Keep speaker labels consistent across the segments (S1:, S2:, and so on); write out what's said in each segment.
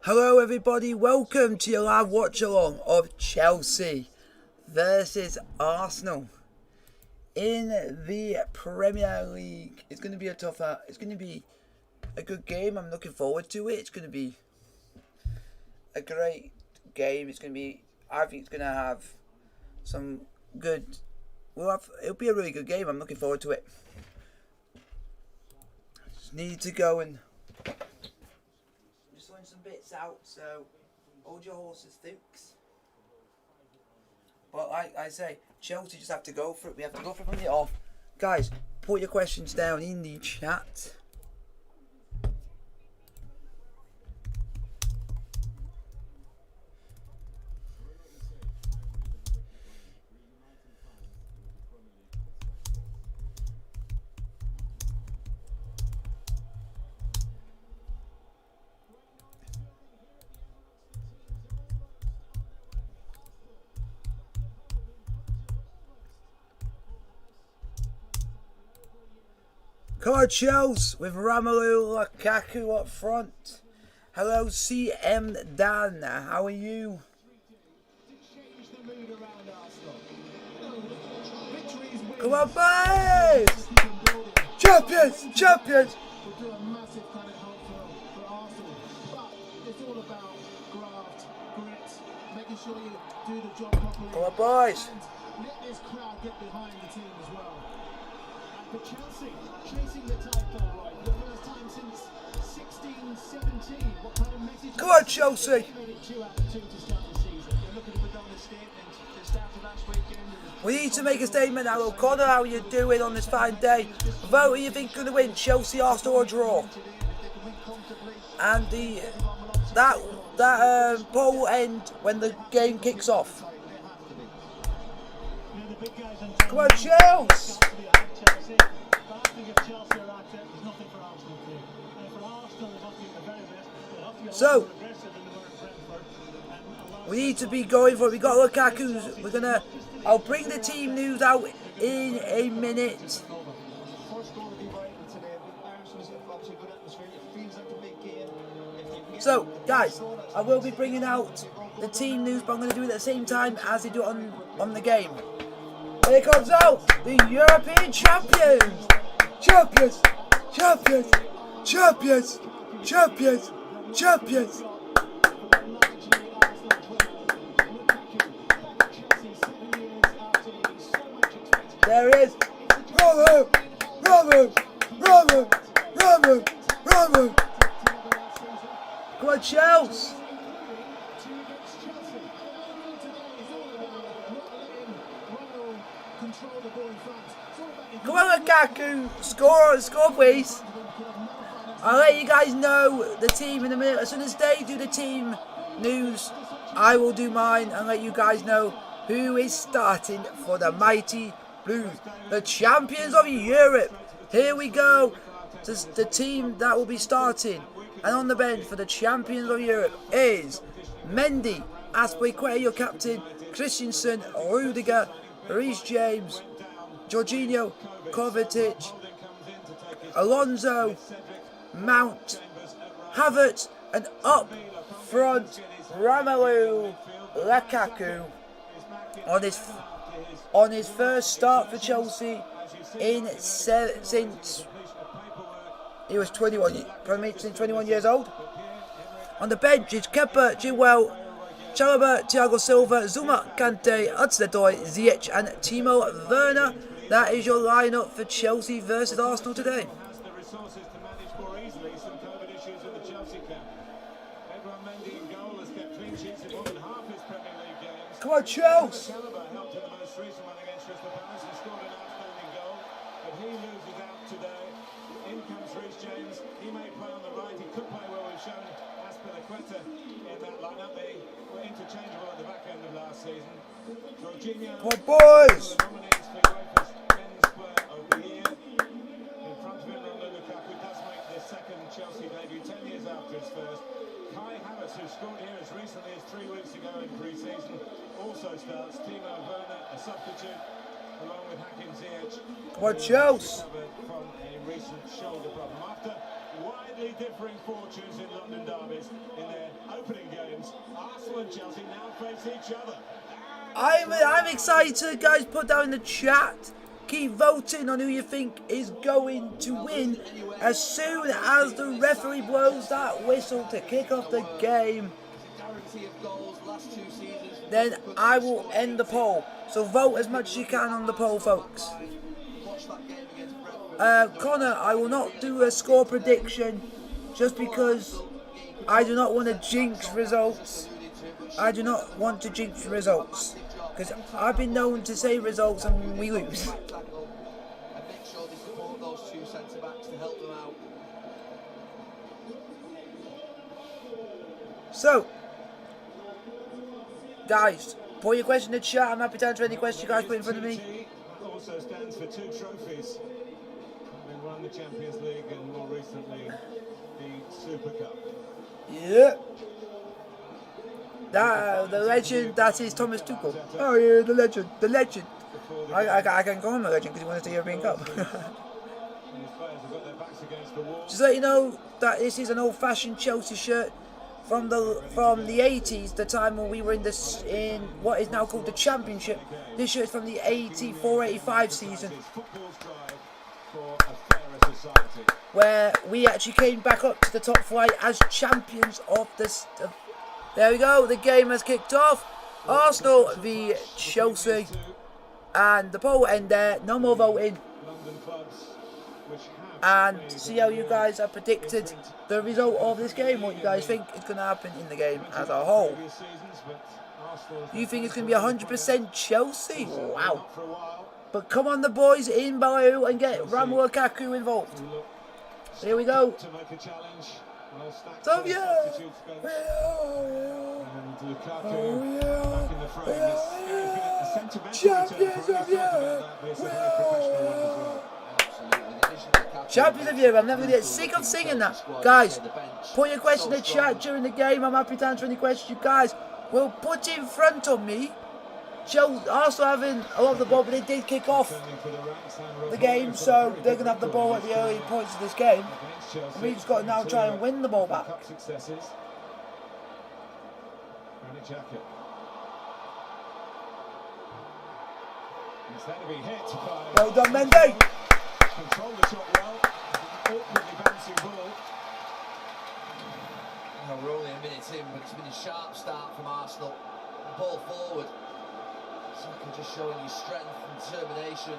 S1: Hello everybody, welcome to your live watch along of Chelsea versus Arsenal in the Premier League. It's going to be it's going to be a good game. I'm looking forward to it. It's going to be a great game. I think it's going to have some good, it'll be a really good game. I'm looking forward to it. Just need to go and some bits out, so hold your horses, Dukes. But like I say, Chelsea just have to go for it. We have to go for it from the off. Guys, put your questions down in the chat. Come on, Chelse, with Romelu Lukaku up front. Hello, CM Dan. How are you? Come on, boys! Champions! Champions! Come on, boys!
S2: Let this crowd get behind the team as well. And for Chelsea, chasing the title, right? The first time since 16-17. What kind of message?
S1: Come on, Chelsea!
S2: Made it 2 out of 2 to start the season. They're looking to put on a statement to start the last weekend.
S1: We need to make a statement now. O'Connor, how are you doing on this fine day? Vote who you think is going to win, Chelsea, Arsenal or draw? And that poll will end when the game kicks off. Come on, Chelsea! So, we need to be going for it. We got Lukaku. I'll bring the team news out in a minute. So, guys, I will be bringing out the team news, but I'm going to do it at the same time as they do it on the game. Here comes out the European champions! Champions! Champions! Champions! Champions! Champions! There it is! Romo! Come on, Chelse! Come on, Lukaku! Score, please! I'll let you guys know the team in a minute. As soon as they do the team news, I will do mine and let you guys know who is starting for the mighty Blues, the champions of Europe. Here we go. The team that will be starting and on the bench for the champions of Europe is Mendy, Aspilicueta, your captain, Christensen, Rudiger, Reece James, Jorginho, Kovacic, Alonso, Mount, Havertz, and up front Romelu Lukaku on his first start for Chelsea since he was 21 years old. On the bench is Kepa, Chilwell, Chalobah, Thiago Silva, Zuma, Kante, Hudson-Odoi, Ziyech, and Timo Werner. That is your lineup for Chelsea versus Arsenal today. Come on, Chelse!
S3: He loses out today. In comes Reece James. He may play on the right. He could play where we've shown Aspilicueta in that lineup. They were interchangeable at the back end of last season. Jorginho.
S1: Come on, boys!
S3: Dominates for Europa's men's player of the year. In front of him, Romelu Lukaku does make the second Chelsea debut 10 years after his first. Kai Havertz, who scored here as recently as 3 weeks ago in pre-season, also starts. Timo Werner, a substitute, along with Hakim Ziyech.
S1: Come on, Chelse!
S3: From a recent shoulder problem. After widely differing fortunes in London derbies. In their opening games, Arsenal and Chelsea now face each other.
S1: I'm excited, guys. Put down in the chat. Keep voting on who you think is going to win. As soon as the referee blows that whistle to kick off the game, then I will end the poll. So vote as much as you can on the poll, folks. Connor, I will not do a score prediction just because I do not want to jinx results. I do not want to jinx results because I've been known to say results and we lose. So, guys, put your question in the chat. I'm happy to answer any question you guys put in front of me.
S3: Also stands for 2 trophies. Having won the Champions League and more recently the Super Cup.
S1: Yeah. The legend, that is Thomas Tuchel. Oh yeah, the legend. I can call him a legend because he won the European Cup. Just let you know that this is an old-fashioned Chelsea shirt from the 80s, the time when we were in what is now called the Championship. This shirt is from the 84-85 season, where we actually came back up to the top flight as champions of this. There we go, the game has kicked off. Arsenal v Chelsea. And the poll will end there, no more voting. And see how you guys have predicted the result of this game. What you guys think is going to happen in the game as a whole. You think it's going to be 100% Chelsea? Wow. But come on the boys in Baloo and get Romelu Lukaku involved. Here we go. So yeah. Champions of Champions of Europe. I'm never going to get sick of singing that. Guys, put your question in the chat during the game. I'm happy to answer any questions you guys will put in front of me. Arsenal having a lot of the ball, but they did kick off the game, so they're going to have the ball at the early points of this game. And we've just got to now try and win the ball back. Well done, Mendy.
S3: Controlled the shot well. Awkwardly bouncing ball.
S4: We're only a minute in, but it's been a sharp start from Arsenal. Ball forward. Saka just showing his strength and determination.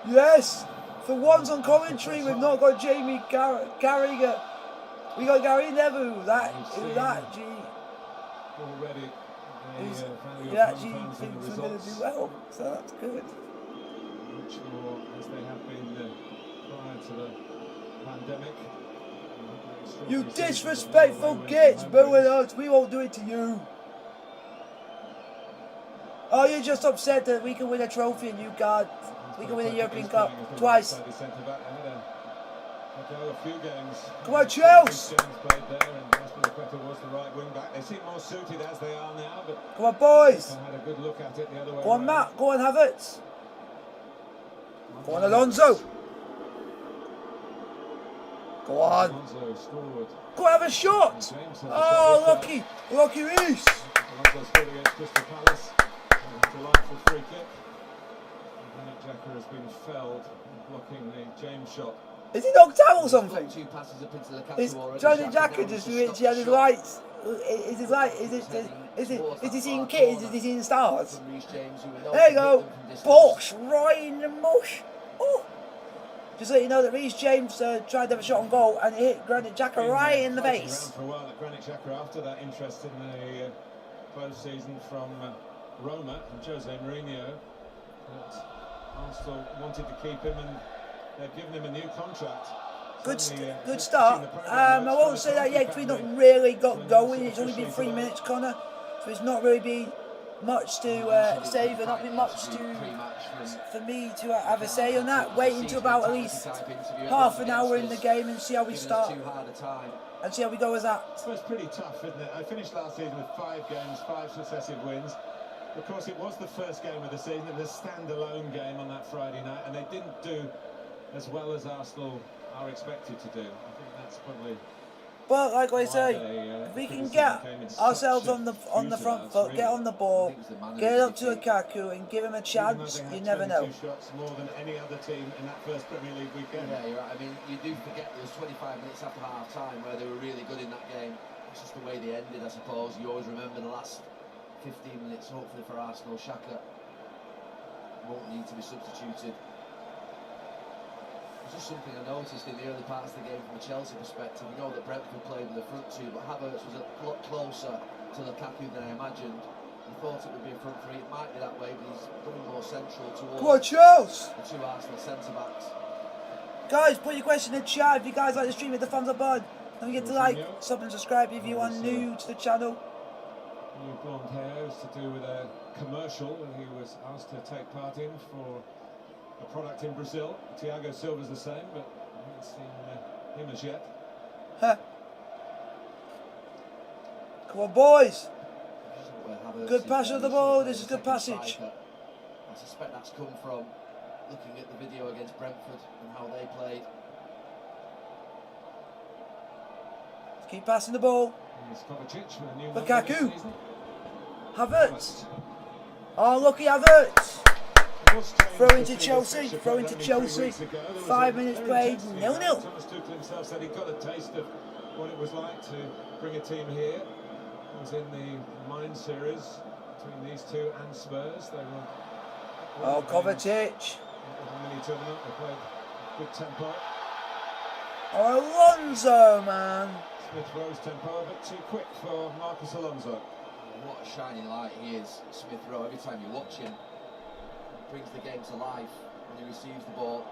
S1: Yes! For once on commentary, we've not got Jamie Carragher. We got Gary Neville. Already. He actually thinks we're going to do well, so that's good.
S3: Much more as they have been prior to the pandemic.
S1: You disrespectful gits, booing us. We won't do it to you. Oh, you're just upset that we can win a trophy and you can't. We can win a European Cup twice. Come on, Chelse! Come on, boys! Go on, Matt. Go on, Havertz. Go on, Alonso. Go on. Go on, have a shot. Oh, lucky Reece.
S3: Alonso scored against Crystal Palace. Delightful free kick. Granit Xhaka has been felled blocking the James shot.
S1: Is he knocked out or something? Is Granit Xhaka just literally had his lights? Is he seeing kids? Is he seeing stars? There you go. Bosh right in the mush. Oh. Just so you know that Reece James tried to have a shot on goal and it hit Granit Xhaka right in the face.
S3: For a while, Granit Xhaka, after that interest in the close season from Roma and Jose Mourinho, that Arsenal wanted to keep him and they've given him a new contract.
S1: Good start. I won't say that yet because we've not really got going. It's only been 3 minutes, Connor, so it's not really been much to say. There's not been much for me to have a say on that. Wait until about at least half an hour in the game and see how we start and see how we go with that.
S3: So it's pretty tough, isn't it? I finished last season with 5 games, 5 successive wins. Of course, it was the first game of the season. It was a standalone game on that Friday night, and they didn't do as well as Arsenal are expected to do. I think That's probably
S1: But like I say,
S3: why
S1: if we
S3: the
S1: can
S3: criticism
S1: get
S3: came in
S1: ourselves
S3: such
S1: on
S3: a
S1: the
S3: huge
S1: front
S3: amounts,
S1: foot,
S3: really.
S1: get on the
S4: I
S1: ball,
S4: think it was the man
S1: get it
S4: who
S1: up to Lukaku and give him a
S3: Even though
S1: chance.
S3: they had
S1: You never know.
S3: 22 shots more than any other team in that first Premier League weekend.
S4: Yeah, you're right. I mean, you do forget there was 25 minutes after half time where they were really good in that game. It's just the way they ended, I suppose. You always remember the last 15 minutes, hopefully for Arsenal. Xhaka won't need to be substituted. It's just something I noticed in the early parts of the game from a Chelsea perspective. We know that Brentford played with the front two, but Havertz was a lot closer to Lukaku than I imagined. I thought it would be a front three. It might be that way, but he's coming more central towards
S1: Come on, Chelse!
S4: the two Arsenal centre-backs.
S1: Guys, put your question in the chat. If you guys like the stream, hit the thumbs up button. Don't forget to like, sub and subscribe if you are new to the channel.
S3: New blonde hair is to do with a commercial that he was asked to take part in for a product in Brazil. Thiago Silva's the same, but I haven't seen him as yet.
S1: Huh. Come on, boys. Good pass of the ball. This is good passage.
S4: I suspect that's come from looking at the video against Brentford and how they played.
S1: Keep passing the ball. Lukaku. Havertz. Oh, lucky Havertz. Throw into Chelsea. Throw into Chelsea. 5 minutes played. 0-0.
S3: Thomas Tuchel himself said he got a taste of what it was like to bring a team here. It was in the Mine series between these two and Spurs. They were.
S1: Oh, Kovacic.
S3: Mini tournament. They played good tempo.
S1: Oh, Alonso, man.
S3: Smith Rowe's tempo a bit too quick for Marcus Alonso.
S4: What a shining light he is, Smith Rowe. Every time you watch him, he brings the game to life when he receives the ball.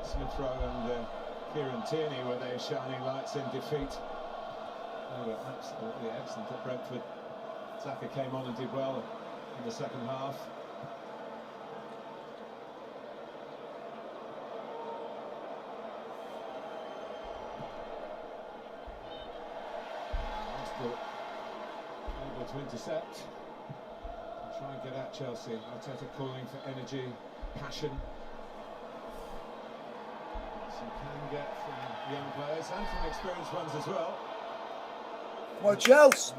S3: Smith Rowe and Kieran Tierney were their shining lights in defeat. They were absolutely excellent at Brentford. Xhaka came on and did well in the second half. Able to intercept and try and get at Chelsea. Arteta calling for energy, passion. So you can get from young players and from experienced ones as well.
S1: Come on, Chelse.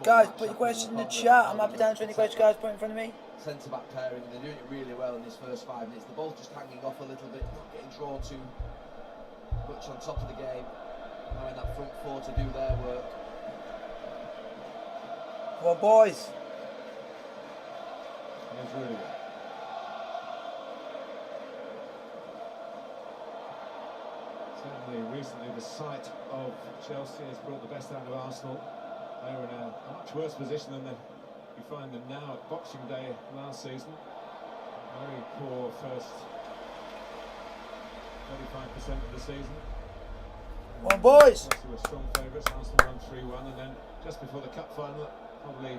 S1: Guys, put your question in the chat. I'm happy to answer any questions guys put in front of me.
S4: Centre-back pairing, and they're doing it really well in this first 5 minutes. They're both just hanging off a little bit, not getting drawn too much on top of the game. Allowing that front four to do their work.
S1: Come on, boys.
S3: It's really good. Certainly recently the sight of Chelsea has brought the best out of Arsenal. They were in a much worse position than you find them now at Boxing Day last season. Very poor first 35% of the season.
S1: Come on, boys.
S3: Chelsea were strong favourites. Arsenal won 3-1, and then just before the cup final, probably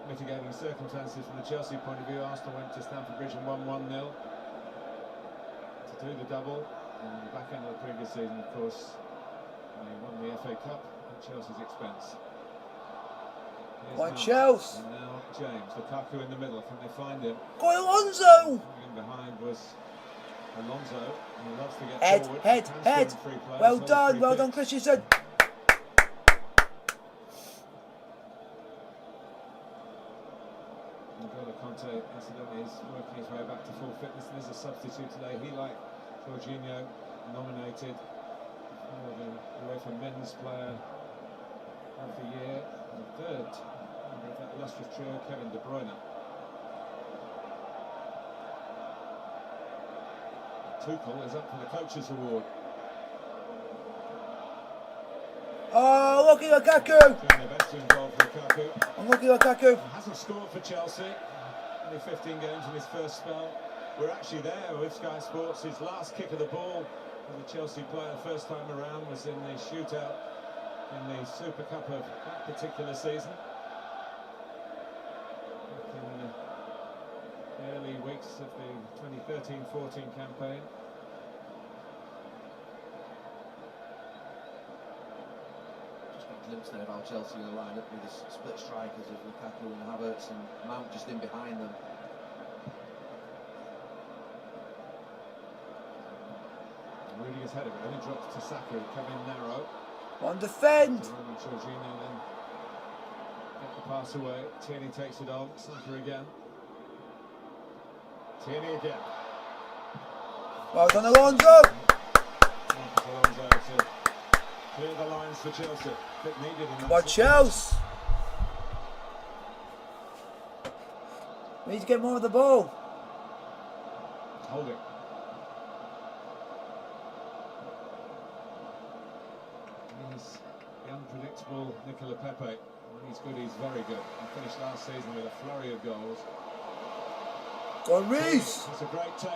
S3: mitigating circumstances from the Chelsea point of view, Arsenal went to Stamford Bridge and won 1-0 to do the double. In the back end of the previous season, of course, they won the FA Cup at Chelsea's expense.
S1: Come on, Chelse.
S3: And now James, Lukaku in the middle. Can they find him?
S1: Go on, Alonso.
S3: In behind was Alonso. He loves to get
S1: Head,
S3: forward.
S1: head, head. Well done, well done, Christensen.
S3: N'Golo Conte, incidentally, is working his way back to full fitness and is a substitute today. He, like Jorginho, nominated for the UEFA Men's Player of the Year. And the third member of that illustrious trio, Kevin De Bruyne. Tuchel is up for the Coaches' Award.
S1: Oh, lucky Lukaku.
S3: Doing their best to involve Lukaku.
S1: Unlucky Lukaku.
S3: He hasn't scored for Chelsea. Only 15 games in his first spell. We're actually there with Sky Sports. His last kick of the ball as a Chelsea player the first time around was in the shootout in the Super Cup of that particular season. Back in the early weeks of the 2013-14 campaign.
S4: Just got a glimpse there of how Chelsea will line up with the split strikers of Lukaku and Havertz and Mount just in behind them.
S3: Rudiger's header, but only drops to Saka, who come in narrow.
S1: On defend.
S3: Jorginho then get the pass away. Tierney takes it on. Saka again. Tierney again.
S1: Well done, Alonso.
S3: Marcus Alonso to clear the lines for Chelsea. Bit needed in that.
S1: Come on, Chelse. We need to get more of the ball.
S3: Hold it. He's the unpredictable Nicola Pepe. When he's good, he's very good. He finished last season with a flurry of goals.
S1: Go on, Reece.
S3: It's a great take.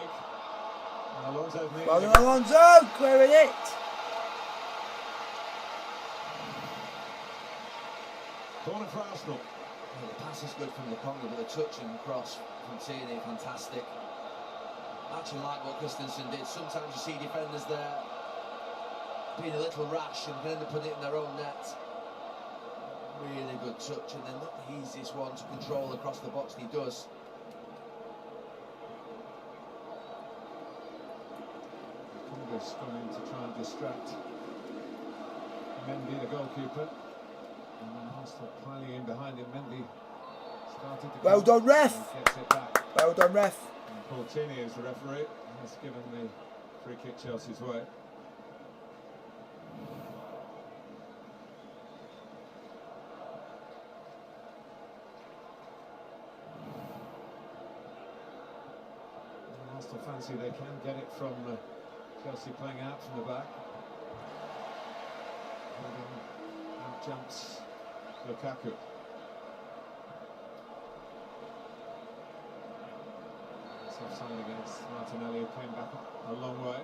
S3: And Alonso's needed
S1: Well
S3: it.
S1: done, Alonso. Clearing it.
S3: Corner for Arsenal.
S4: Yeah, the pass is good from the Congo, but the touch and cross from Tierney, fantastic. I actually like what Christensen did. Sometimes you see defenders there being a little rash and then they put it in their own net. Really good touch, and then not the easiest one to control across the box, and he does.
S3: Congo's gone in to try and distract Mendy, the goalkeeper. And then Arsenal piling in behind him. Mendy started to
S1: Well done, ref.
S3: Gets it back.
S1: Well done, ref.
S3: And Paul Tierney is the referee. Has given the free kick Chelsea's way. Arsenal fancy they can get it from Chelsea playing out from the back. And out jumps Lukaku. It's offside against Martinelli, who came back a long way.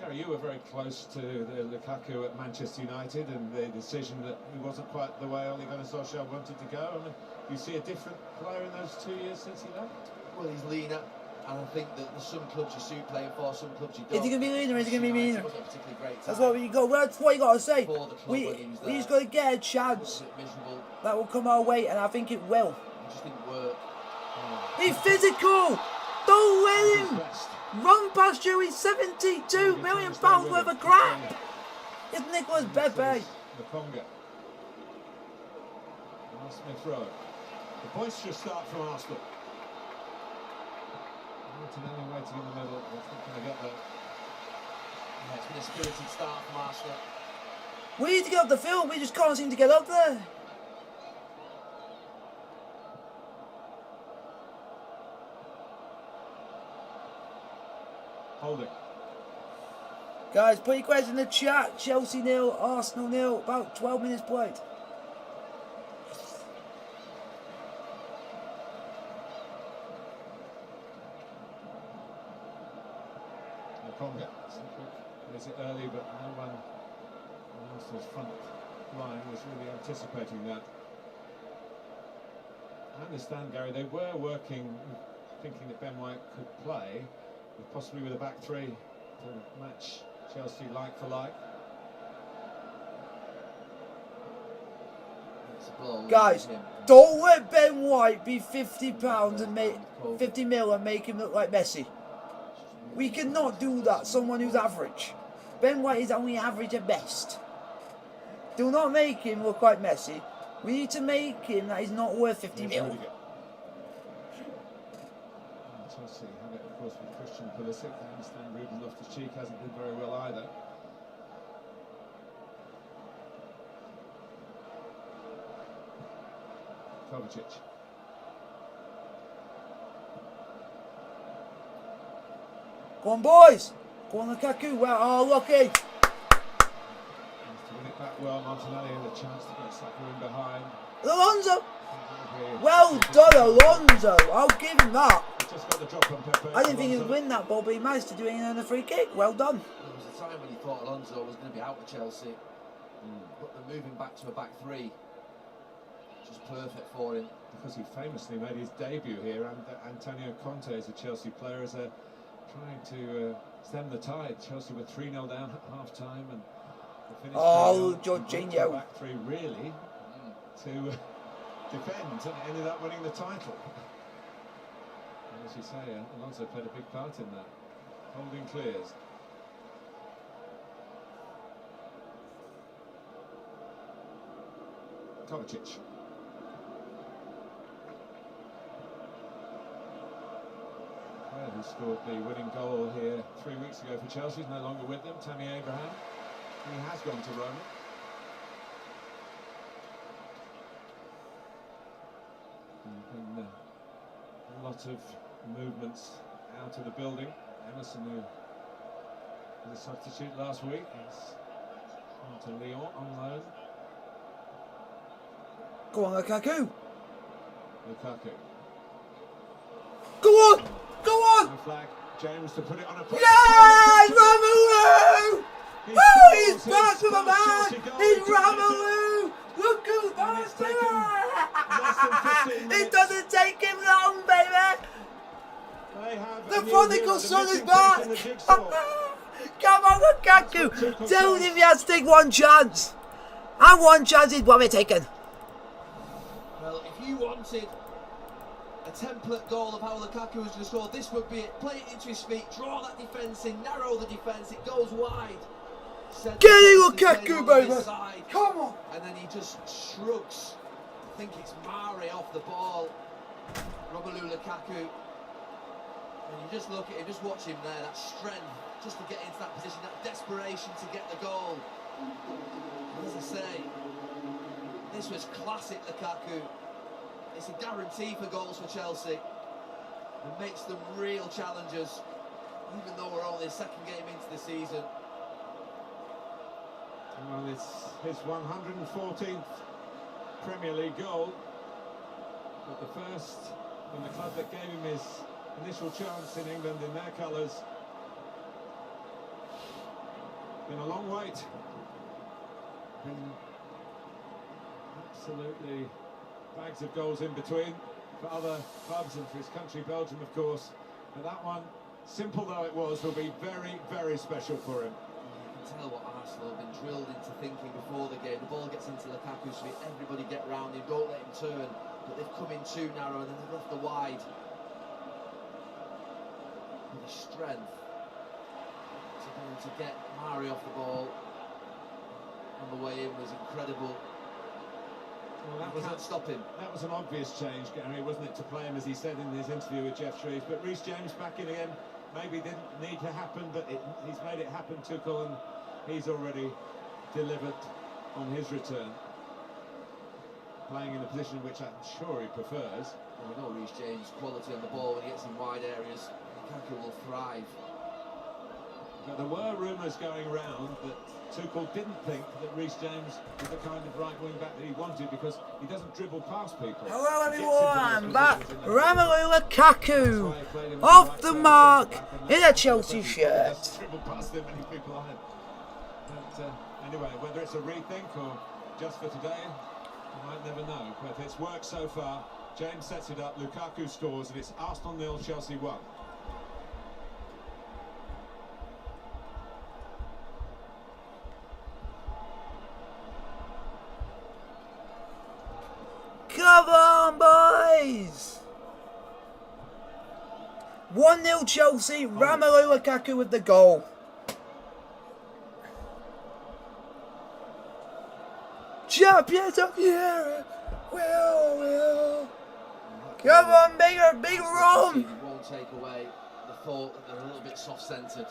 S3: Gary, you were very close to the Lukaku at Manchester United and the decision that he wasn't quite the way Ole Gunnar Solskjaer wanted to go. I mean, you see a different player in those 2 years since he left?
S4: Well, he's leaner, and I think that there's some clubs you suit playing for, some clubs you don't.
S1: Is he going to be leaner or is he going to be meaner?
S4: It wasn't a particularly great time.
S1: That's what you got. That's what you got to say.
S4: For the club
S1: We
S4: when he was there.
S1: just got to get a
S4: It was
S1: chance
S4: a bit miserable.
S1: that will come our way, and I think it will.
S4: It just didn't work.
S1: He's physical. Don't let
S3: His
S1: him
S3: best.
S1: run past you. He's £72 million worth of crap. It's Nicolas Pepe.
S3: The Conga. Smith Rowe. The boisterous start from Arsenal. Martinelli waiting in the middle. What's not going to get there?
S4: Yeah, it's been a spirited start from Arsenal.
S1: We need to get up the field. We just can't seem to get up there.
S3: Holding.
S1: Guys, put your questions in the chat. Chelsea 0, Arsenal 0. About 12 minutes played.
S3: Conga. Is it early, but no one on Arsenal's front line was really anticipating that. I understand, Gary, they were working, thinking that Ben White could play, possibly with a back three to match Chelsea like for like.
S1: Guys, don't let Ben White be £50 and make 50 mil and make him look like Messi. We cannot do that. Someone who's average. Ben White is only average at best. Do not make him look like Messi. We need to make him that he's not worth 50 mil.
S3: Chelsea have it, of course, with Christian Pulisic. I understand Ruben Loftus-Cheek hasn't been very well either. Kovacic.
S1: Go on, boys. Go on, Lukaku. Well, oh, lucky.
S3: Has to win it back well. Martinelli had a chance to get Saka in behind.
S1: Alonso. Well done, Alonso. I'll give him that.
S3: Just got the drop on Pepe.
S1: I didn't think he would win that ball, but he managed to do it in a free kick. Well done.
S4: There was a time when he thought Alonso was going to be out with Chelsea, but they're moving back to a back three. Just perfect for him.
S3: Because he famously made his debut here, and Antonio Conte is a Chelsea player, as a trying to stem the tide. Chelsea were 3-0 down at half time, and they finished
S1: Jorginho.
S3: back three really to defend, and ended up winning the title. And as you say, Alonso played a big part in that. Holding clears. Kovacic. Who scored the winning goal here 3 weeks ago for Chelsea, is no longer with them. Tammy Abraham. He has gone to Roma. And a lot of movements out of the building. Emerson, who was a substitute last week, has gone to Lyon on loan.
S1: Go on, Lukaku.
S3: Lukaku.
S1: Go on! Go on!
S3: No flag. James to put it on a...
S1: Yes! Romelu! Oh, he's back with a man! He's Romelu! Look who's back there! It doesn't take him long, baby! The prodigal son is back! Come on, Lukaku! Tell him he has to take one chance! And one chance is what we're taking.
S4: Well, if you wanted a template goal of how Lukaku was going to score, this would be it. Play it into his feet, draw that defence in, narrow the defence, it goes wide.
S1: Get it, Lukaku, baby! Come on!
S4: And then he just shrugs. I think it's Mari off the ball. Romelu Lukaku. And you just look at him, just watch him there, that strength, just to get into that position, that desperation to get the goal. And as I say, this was classic Lukaku. It's a guarantee for goals for Chelsea. It makes them real challengers, even though we're only a second game into the season.
S3: Well, it's his 114th Premier League goal, but the first from the club that gave him his initial chance in England in their colours. Been a long wait. Been absolutely bags of goals in between for other clubs and for his country, Belgium, of course. But that one, simple though it was, will be very, very special for him.
S4: You can tell what Arsenal have been drilled into thinking before the game. The ball gets into Lukaku's feet, everybody get round him, don't let him turn. But they've come in too narrow and then they've left the wide. With the strength to be able to get Mari off the ball on the way in was incredible.
S3: Well,
S4: you can't stop him.
S3: That was an obvious change, Gary, wasn't it, to play him, as he said in his interview with Jeff Shreves. But Reece James back in again, maybe didn't need to happen, but he's made it happen, Tuchel, and he's already delivered on his return. Playing in a position which I'm sure he prefers.
S4: Well, we know Reece James' quality on the ball when he gets in wide areas. Lukaku will thrive.
S3: But there were rumours going round that Tuchel didn't think that Reece James was the kind of right wing back that he wanted, because he doesn't dribble past people.
S1: Hello everyone, back Romelu Lukaku off the mark in a Chelsea shirt.
S3: Dribble past him, many people on it. But anyway, whether it's a rethink or just for today, you might never know. But it's worked so far. James sets it up, Lukaku scores, and it's Arsenal 0, Chelsea 1.
S1: Come on, boys! 1-0 Chelsea, Romelu Lukaku with the goal. Champions of Europe! Will. Come on, big room!
S4: You won't take away the thought that they're a little bit soft-centred.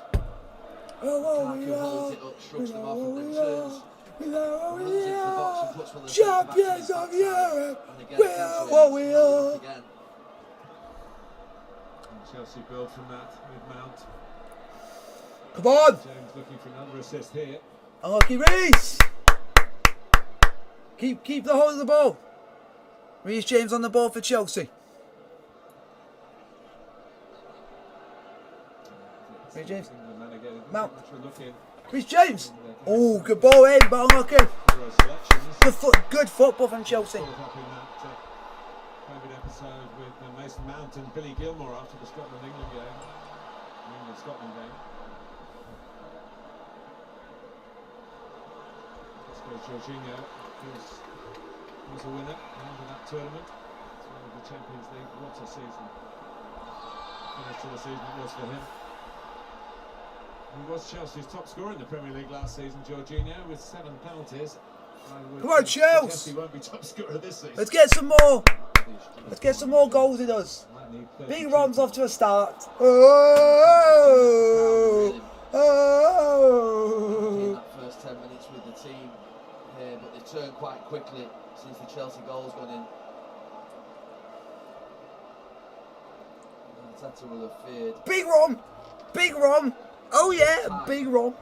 S1: Lukaku
S4: holds it up, shrugs them off, and then turns.
S1: Champions of Europe! We are!
S3: Chelsea build from that with Mount.
S1: Come on!
S3: James looking for another assist here.
S1: Unlucky Reece! Keep the hold of the ball. Reece James on the ball for Chelsea. Reece James. Mount. Reece James. Oh, good ball in, but unlucky. Good football from Chelsea.
S3: COVID episode with Mason Mount and Billy Gilmore after the Scotland-England game. England-Scotland game. Let's go Jorginho, who was a winner in that tournament. It's one of the Champions League. What a season. Finish to the season it was for him. He was Chelsea's top scorer in the Premier League last season, Jorginho, with 7 penalties.
S1: Come on, Chelse!
S3: He won't be top scorer this season.
S1: Let's get some more. Let's get some more goals in us. Big Rom's off to a start. Oh!
S4: In
S1: Oh!
S4: that first 10 minutes with the team here, but they've turned quite quickly since the Chelsea goal's gone in. Arteta will have feared.
S1: Big Rom! Big Rom! Oh yeah, Big Rom.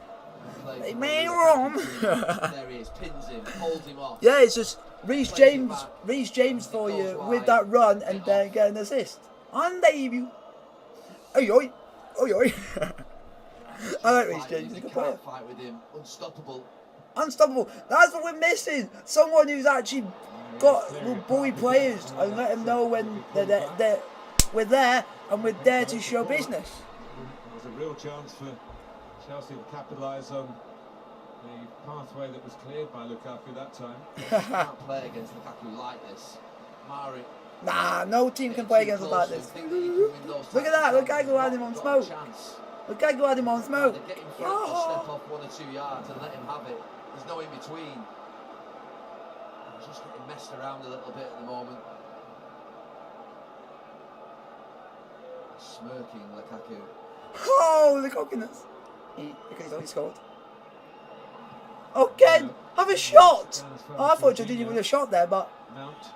S1: Hey, man, Rom!
S4: There he is, pins him, holds him off.
S1: Yeah, it's just Reece James for you with that run and then get an assist. On debut. Oi oi. Oi oi. I like Reece James, he's a good player.
S4: Fight with him, unstoppable.
S1: Unstoppable. That's what we're missing. Someone who's actually will bully players and let them know when we're there and we're there to show business.
S3: It was a real chance for Chelsea to capitalise on the pathway that was cleared by Lukaku that time.
S4: You can't play against Lukaku like this. Mari.
S1: Nah, no team can play against us like this. Look at that. Lukaku had him on smoke. Lukaku had him on smoke.
S4: Get in front, or step off 1 or 2 yards and let him have it. There's no in between. He's just getting messed around a little bit at the moment. Smirking Lukaku.
S1: Oh, the cockiness. Because he's only scored. Okay, have a shot. Oh, I thought Jorginho would have shot there, but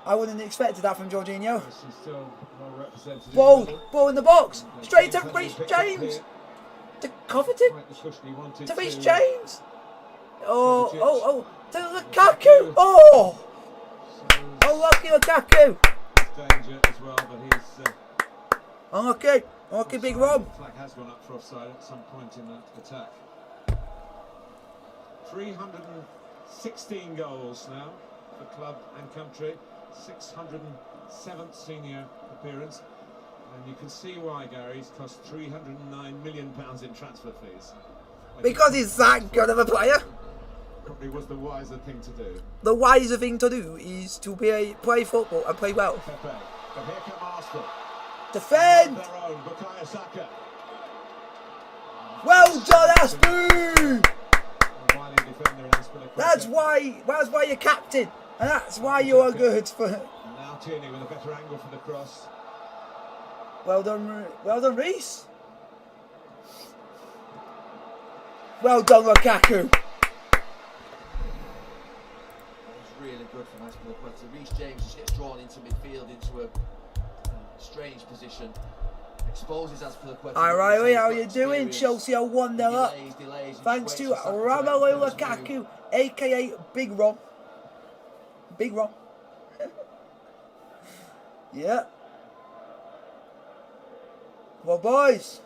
S1: I wouldn't have expected that from Jorginho. Ball in the box. Straight to Reece James. To Covington. To Reece James. Oh, to Lukaku. Oh, lucky Lukaku.
S3: Danger as well, but he's...
S1: Okay, Big Rob.
S3: Flag has gone up for offside at some point in that attack. 316 goals now for club and country. 607th senior appearance. And you can see why, Gary. He's cost £309 million in transfer fees.
S1: Because he's that good of a player.
S3: Probably was the wiser thing to do.
S1: The wiser thing to do is to play football and play well.
S3: Pepe. But here come Arsenal.
S1: Defend!
S3: Their own, Bukayo Saka.
S1: Well done, Aspu! That's why you're captain, and that's why you are good for.
S3: And now Tierney with a better angle for the cross.
S1: Well done, Reece. Well done, Lukaku.
S4: It's really good from Aspilicueta. Reece James just gets drawn into midfield into a strange position. Exposes Aspilicueta.
S1: Hi Riley, how you doing? Chelsea are 1-0 up. Thanks to Romelu Lukaku, aka Big Rom. Big Rom. Yeah. Well, boys.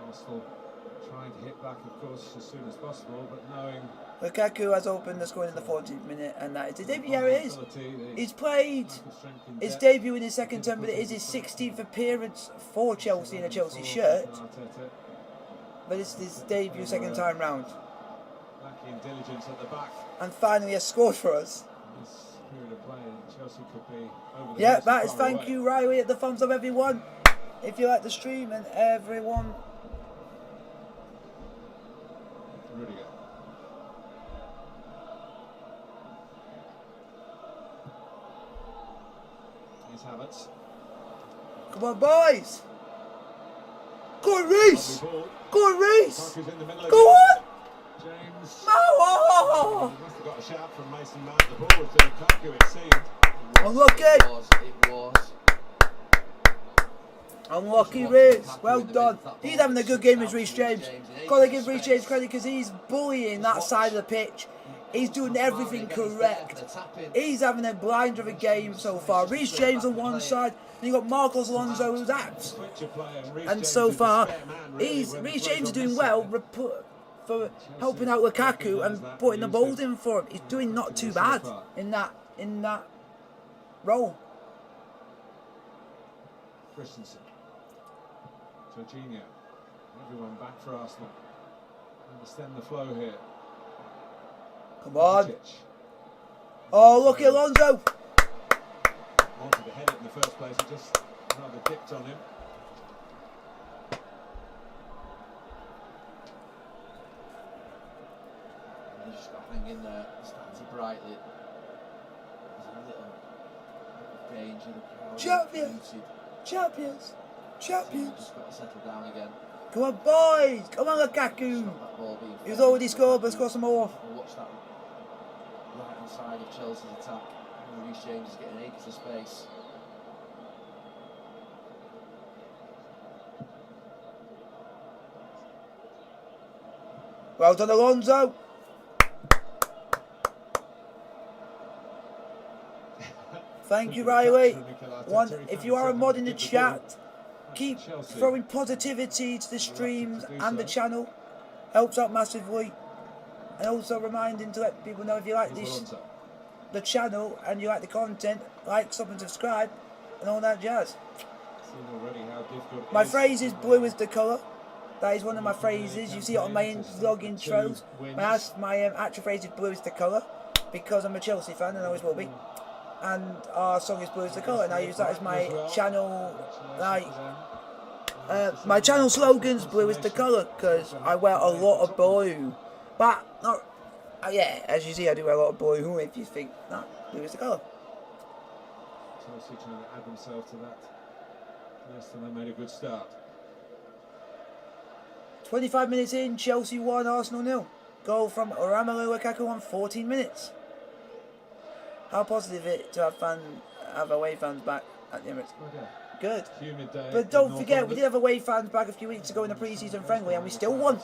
S3: Arsenal trying to hit back, of course, as soon as possible, but knowing
S1: Lukaku has opened the score in the 14th minute, and that is his debut. Yeah, it is. He's played his debut in his second term, but it is his 16th appearance for Chelsea in a Chelsea shirt. But it's his debut second time round.
S3: Lacking diligence at the back.
S1: And finally has scored for us.
S3: This period of play, Chelsea could be over the
S1: Yeah,
S3: hills
S1: that
S3: and
S1: is
S3: far
S1: thank
S3: away.
S1: you, Riley, at the thumbs up, everyone. If you like the stream and everyone.
S3: Rudiger. Here's Havertz.
S1: Come on, boys. Go on, Reece. Go on, Reece.
S3: Lukaku's in the middle
S1: Go
S3: again.
S1: on.
S3: James.
S1: Oh.
S3: He must have got a shout from Mason Mount. The ball was to Lukaku, it seemed.
S1: Unlucky.
S4: It was.
S1: Unlucky, Reece. Well done. He's having a good game as Reece James. Got to give Reece James credit because he's bullying that side of the pitch. He's doing everything correct. He's having a blinder of a game so far. Reece James on one side, and you got Marcos Alonso who's apt. And so far, Reece James is doing well for helping out Lukaku and putting the ball in for him. He's doing not too bad in that role.
S3: Christensen. Jorginho. Everyone back for Arsenal. Understand the flow here.
S1: Come on.
S3: Matic.
S1: Oh, look at Alonso.
S3: Wanted to head it in the first place, he just rather dipped on him.
S4: He's just got to hang in there. Starting brightly. There's a little danger. The crowd
S1: Champions!
S4: muted.
S1: Champions! Champions!
S4: Just got to settle down again.
S1: Come on, boys! Come on, Lukaku!
S4: Stop that ball being
S1: He's
S4: fed.
S1: already scored, but score some more.
S4: We'll watch that right hand side of Chelsea's attack. Reece James is getting acres of space.
S1: Well done, Alonso. Thank you, Riley. If you are a mod in the chat, keep throwing positivity to the streams and the channel. Helps out massively. And also reminding to let people know if you like the channel and you like the content, like, sub and subscribe and all that jazz. My phrase is blue is the colour. That is one of my phrases. You see it on my vlog intros. My actual phrase is blue is the colour, because I'm a Chelsea fan and always will be. And our song is blue is the colour, and I use that as my channel, like, my channel slogan's blue is the colour, because I wear a lot of blue. But, not, yeah, as you see, I do wear a lot of blue, if you think, no, blue is the colour.
S3: Chelsea trying to add themselves to that. Yes, and they made a good start.
S1: 25 minutes in, Chelsea 1, Arsenal 0. Goal from Romelu Lukaku on 14 minutes. How positive it to have away fans back at the Emirates. Good.
S3: Humid day.
S1: But don't forget, we did have away fans back a few weeks ago in the pre-season friendly, and we still won.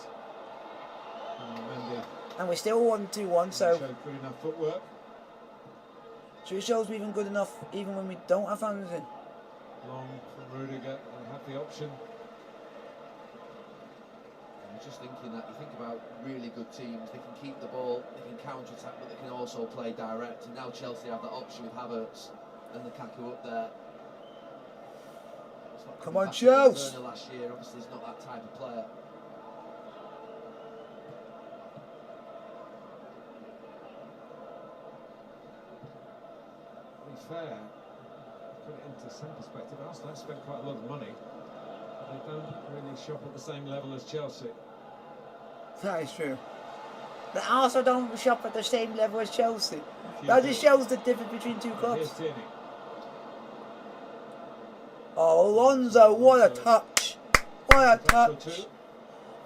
S1: And we still won 2-1, so
S3: Good enough footwork.
S1: it shows we're even good enough even when we don't have fans in.
S3: Long from Rudiger, they have the option.
S4: I'm just thinking that you think about really good teams, they can keep the ball, they can counter-attack, but they can also play direct. And now Chelsea have that option with Havertz and Lukaku up there.
S1: Come on, Chelse!
S4: Last year, obviously, he's not that type of player.
S3: To be fair, put it into some perspective, Arsenal have spent quite a lot of money. They don't really shop at the same level as Chelsea.
S1: That is true. But Arsenal don't shop at the same level as Chelsea. That just shows the difference between two clubs. Oh, Alonso, what a touch. What a touch.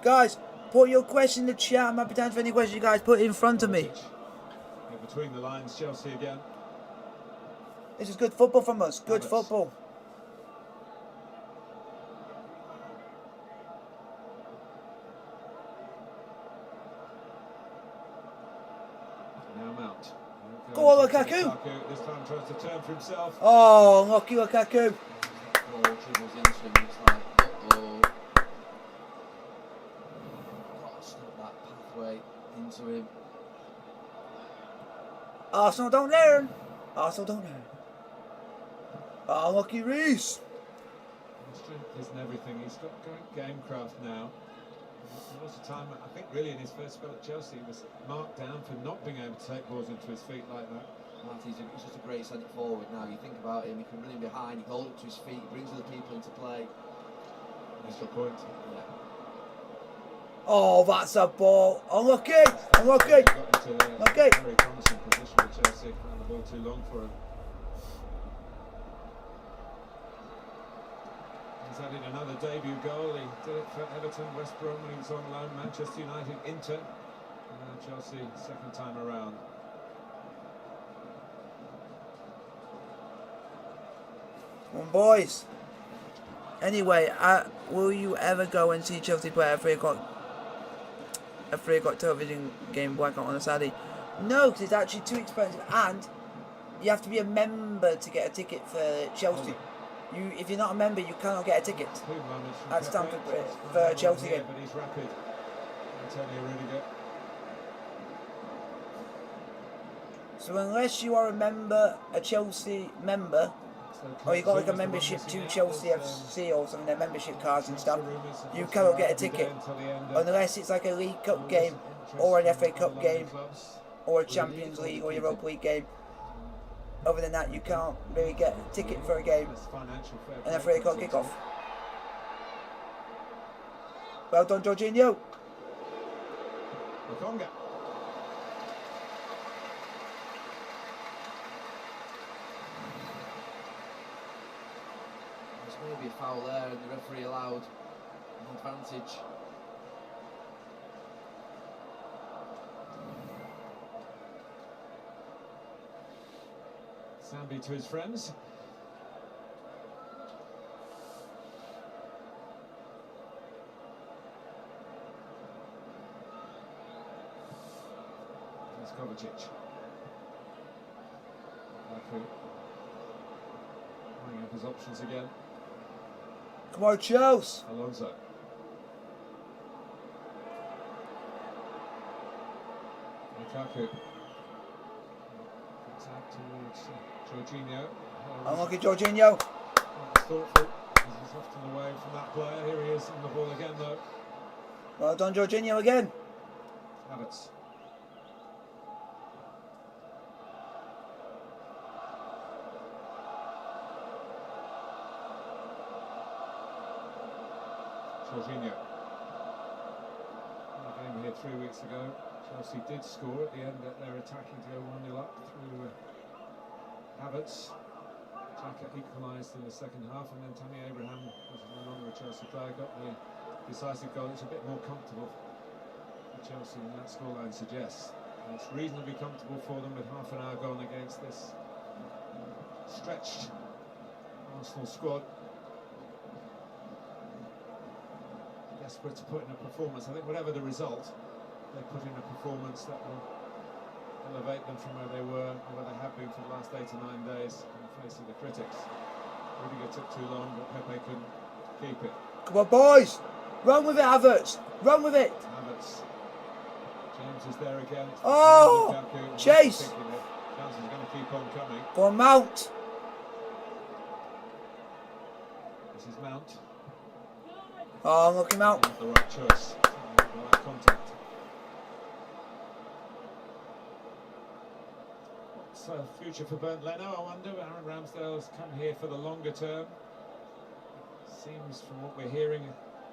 S1: Guys, put your question in the chat. I'm happy to answer any questions you guys put in front of me.
S3: Between the lines, Chelsea again.
S1: This is good football from us. Good football.
S3: Now Mount.
S1: Go on, Lukaku.
S3: This time tries to turn for himself.
S1: Oh, lucky Lukaku.
S4: Ball dribbles into him, it's like, uh-oh. Got to stop that pathway into him.
S1: Arsenal don't learn. Arsenal don't learn. Oh, lucky Reece.
S3: Strength isn't everything. He's got great game craft now. There was a time, I think, really in his first spell at Chelsea, he was marked down for not being able to take balls into his feet like that.
S4: He's just a great centre forward now. You think about him, he can run in behind, he can hold it to his feet, he brings other people into play.
S3: That's the point.
S4: Yeah.
S1: Oh, that's a ball. Unlucky. Unlucky.
S3: Got into a very promising position with Chelsea, and the ball too long for him. He's added another debut goal. He did it for Everton, West Brom when he was on loan, Manchester United, Inter, and now Chelsea second time around.
S1: Come on, boys. Anyway, will you ever go and see Chelsea play a 3 o'clock television game blackout on a Saturday? No, because it's actually too expensive, and you have to be a member to get a ticket for Chelsea. If you're not a member, you cannot get a ticket at Stamford for a Chelsea game.
S3: But he's rapid. Antonio Rudiger.
S1: So unless you are a Chelsea member, or you got like a membership to Chelsea FC or something, their membership cards and stuff, you cannot get a ticket unless it's like a League Cup game or an FA Cup game or a Champions League or Europa League game. Other than that, you can't really get a ticket for a game and a 3 o'clock kickoff. Well done, Jorginho.
S4: Maybe a foul there, and the referee allowed an advantage.
S3: Sambi to his friends. There's Kovacic. Lukaku. Weighing up his options again.
S1: Come on, Chelse.
S3: Alonso. Lukaku. Gets out towards Jorginho.
S1: Unlucky Jorginho.
S3: That's thoughtful. He's often away from that player. Here he is on the ball again, though.
S1: Well done, Jorginho again.
S3: Havertz. Jorginho. In the game here 3 weeks ago, Chelsea did score at the end. They're attacking to go 1-0 up through Havertz. Xhaka equalised in the second half, and then Tammy Abraham, was no longer a Chelsea player, got the decisive goal. It's a bit more comfortable for Chelsea than that scoreline suggests. And it's reasonably comfortable for them with half an hour gone against this stretched Arsenal squad. Desperate to put in a performance. I think whatever the result, they put in a performance that will elevate them from where they were and where they have been for the last 8 or 9 days in the face of the critics. Rudiger took too long, but Pepe couldn't keep it.
S1: Come on, boys. Run with it, Havertz. Run with it.
S3: Havertz. James is there again. It's
S1: Oh,
S3: Lukaku.
S1: Chase.
S3: Chance is going to keep on coming.
S1: Go on, Mount.
S3: This is Mount.
S1: Oh, unlucky Mount.
S3: Not the right choice. Not the right contact. What's the future for Bernd Leno, I wonder? Aaron Ramsdale's come here for the longer term. Seems from what we're hearing,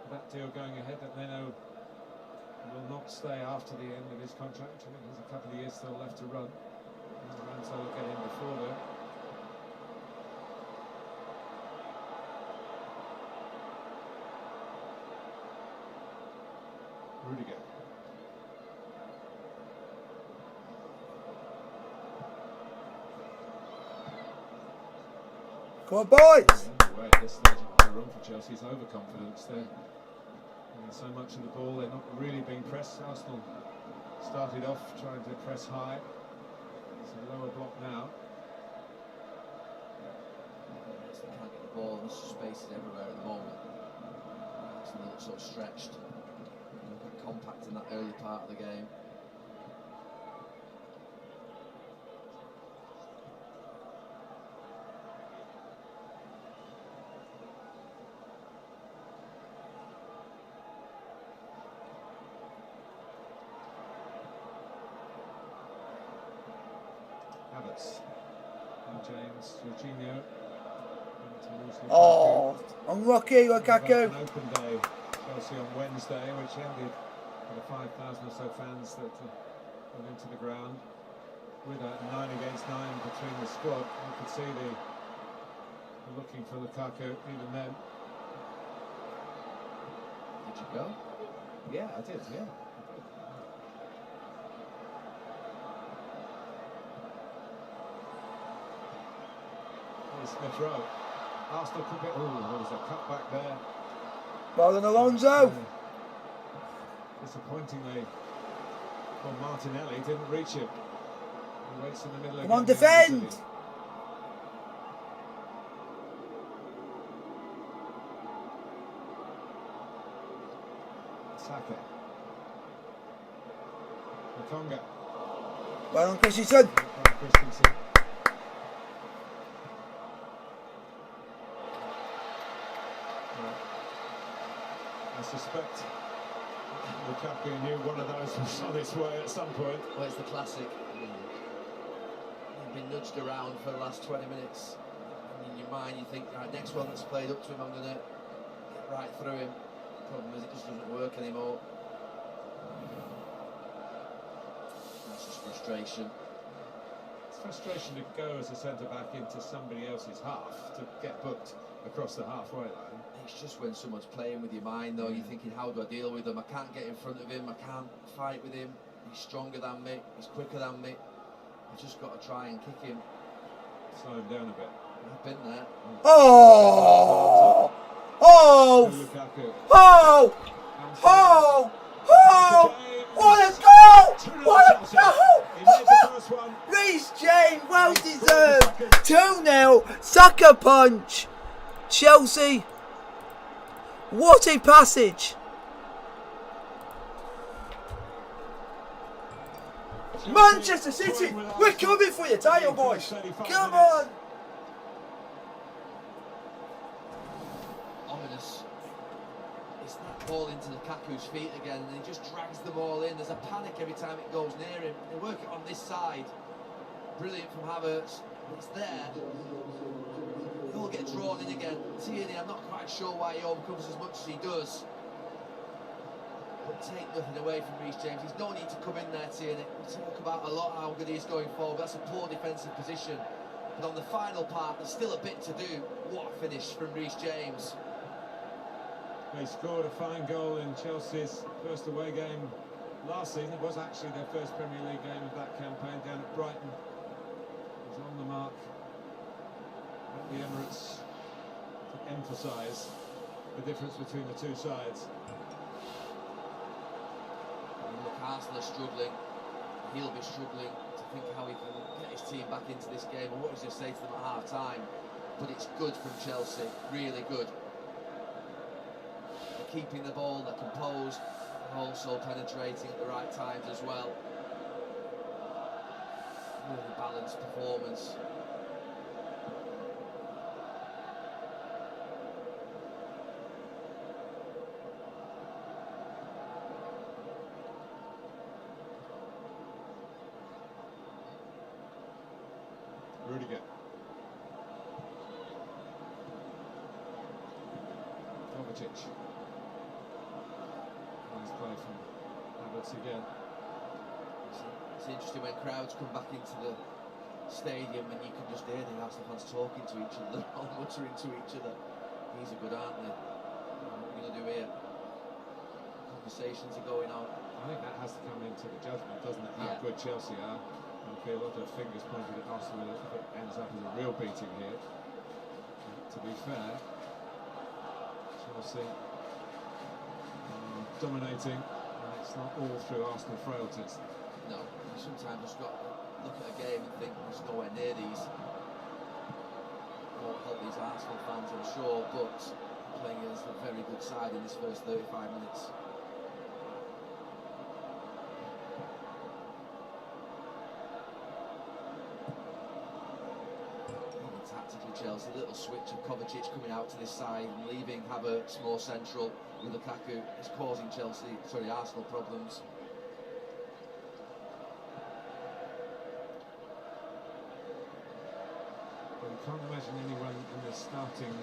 S3: that deal going ahead, that Leno will not stay after the end of his contract. I think there's a couple of years still left to run. Ramsdale will get in before then. Rudiger.
S1: Come on, boys.
S3: Anyway, at this stage of the run for Chelsea is overconfidence. They're winning so much of the ball, they're not really being pressed. Arsenal started off trying to press high. It's a lower block now.
S4: They can't get the ball, there's spaces everywhere at the moment. Arsenal look sort of stretched. Compact in that early part of the game.
S3: Havertz. And James, Jorginho.
S1: Oh, unlucky Lukaku.
S3: An open day, Chelsea on Wednesday, which ended with the 5,000 or so fans that went into the ground. With a 9 against 9 between the squad, you could see the looking for Lukaku even then.
S4: Did you go?
S3: Yeah, I did, yeah. Here's Smith Rowe. Arsenal could be. Oh, there was a cut back there.
S1: Well done, Alonso.
S3: Disappointingly, well, Martinelli didn't reach him. He waits in the middle.
S1: Come on,
S3: again,
S1: defend.
S3: Saka. Makonga.
S1: Well done, Christensen.
S3: Christensen. I suspect Lukaku knew one of those was on its way at some point.
S4: Well, it's the classic. You've been nudged around for the last 20 minutes. And in your mind, you think, right, next one that's played up to him, I'm going to get right through him. Problem is, it just doesn't work anymore. That's just frustration.
S3: It's frustration to go as a centre-back into somebody else's half, to get booked across the halfway line.
S4: It's just when someone's playing with your mind, though, you're thinking, how do I deal with him? I can't get in front of him, I can't fight with him. He's stronger than me, he's quicker than me. I've just got to try and kick him.
S3: Slow him down a bit.
S4: I've been there.
S1: Oh! Oh!
S3: Lukaku.
S1: Oh! Oh! Oh! What a goal! What a goal!
S3: He made the first one.
S1: Reece James, well deserved. 2-0, sucker punch. Chelsea. What a passage. Manchester City, we're coming for you, title boys. Come on.
S4: Ominous. It's that ball into Lukaku's feet again, and he just drags the ball in. There's a panic every time it goes near him. They work it on this side. Brilliant from Havertz. It's there. He'll get drawn in again. Tierney, I'm not quite sure why he overcomes as much as he does. But take nothing away from Reece James. There's no need to come in there, Tierney. We talk about a lot how good he is going forward. That's a poor defensive position. But on the final part, there's still a bit to do. What a finish from Reece James.
S3: They scored a fine goal in Chelsea's first away game last season. It was actually their first Premier League game of that campaign down at Brighton. It was on the mark at the Emirates to emphasise the difference between the two sides.
S4: Look, Arsenal are struggling. He'll be struggling to think how he can get his team back into this game and what he's going to say to them at half-time. But it's good from Chelsea, really good. They're keeping the ball, they're composed, and also penetrating at the right times as well. Really balanced performance.
S3: Rudiger. Kovacic. Nice play from Havertz again.
S4: It's interesting when crowds come back into the stadium and you can just hear the Arsenal fans talking to each other, all muttering to each other. These are good, aren't they? What are we going to do here? Conversations are going on.
S3: I think that has to come into the judgment, doesn't it? How
S4: Yeah.
S3: good Chelsea are. There'll be a lot of fingers pointed at Arsenal if it ends up as a real beating here. To be fair, Chelsea dominating, and it's not all through Arsenal frailties.
S4: No, you sometimes just got to look at a game and think there's nowhere near these. Won't help these Arsenal fans, I'm sure, but playing against a very good side in this first 35 minutes. Tactically, Chelsea, a little switch of Kovacic coming out to this side and leaving Havertz more central with Lukaku. It's causing Arsenal problems.
S3: But you can't imagine anyone in the starting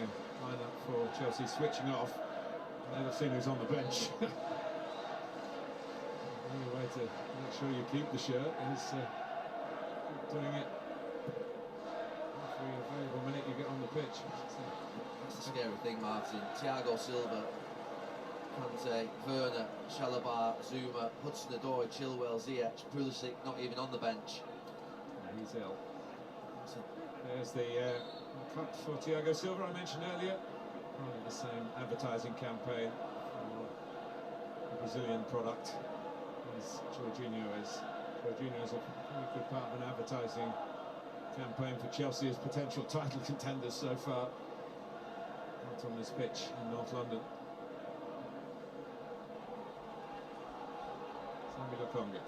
S3: lineup for Chelsea switching off. Never seen who's on the bench. The only way to make sure you keep the shirt is doing it every available minute you get on the pitch.
S4: That's the scary thing, Martin. Thiago Silva, Kante, Werner, Chalobah, Zuma, Hudson-Odoi, Chilwell, Ziyech, Pulisic not even on the bench.
S3: He's ill. There's the cut for Thiago Silva I mentioned earlier. Probably the same advertising campaign for the Brazilian product as Jorginho is. Jorginho is a very good part of an advertising campaign for Chelsea as potential title contenders so far. Not on this pitch in North London. Sammy Lokonga.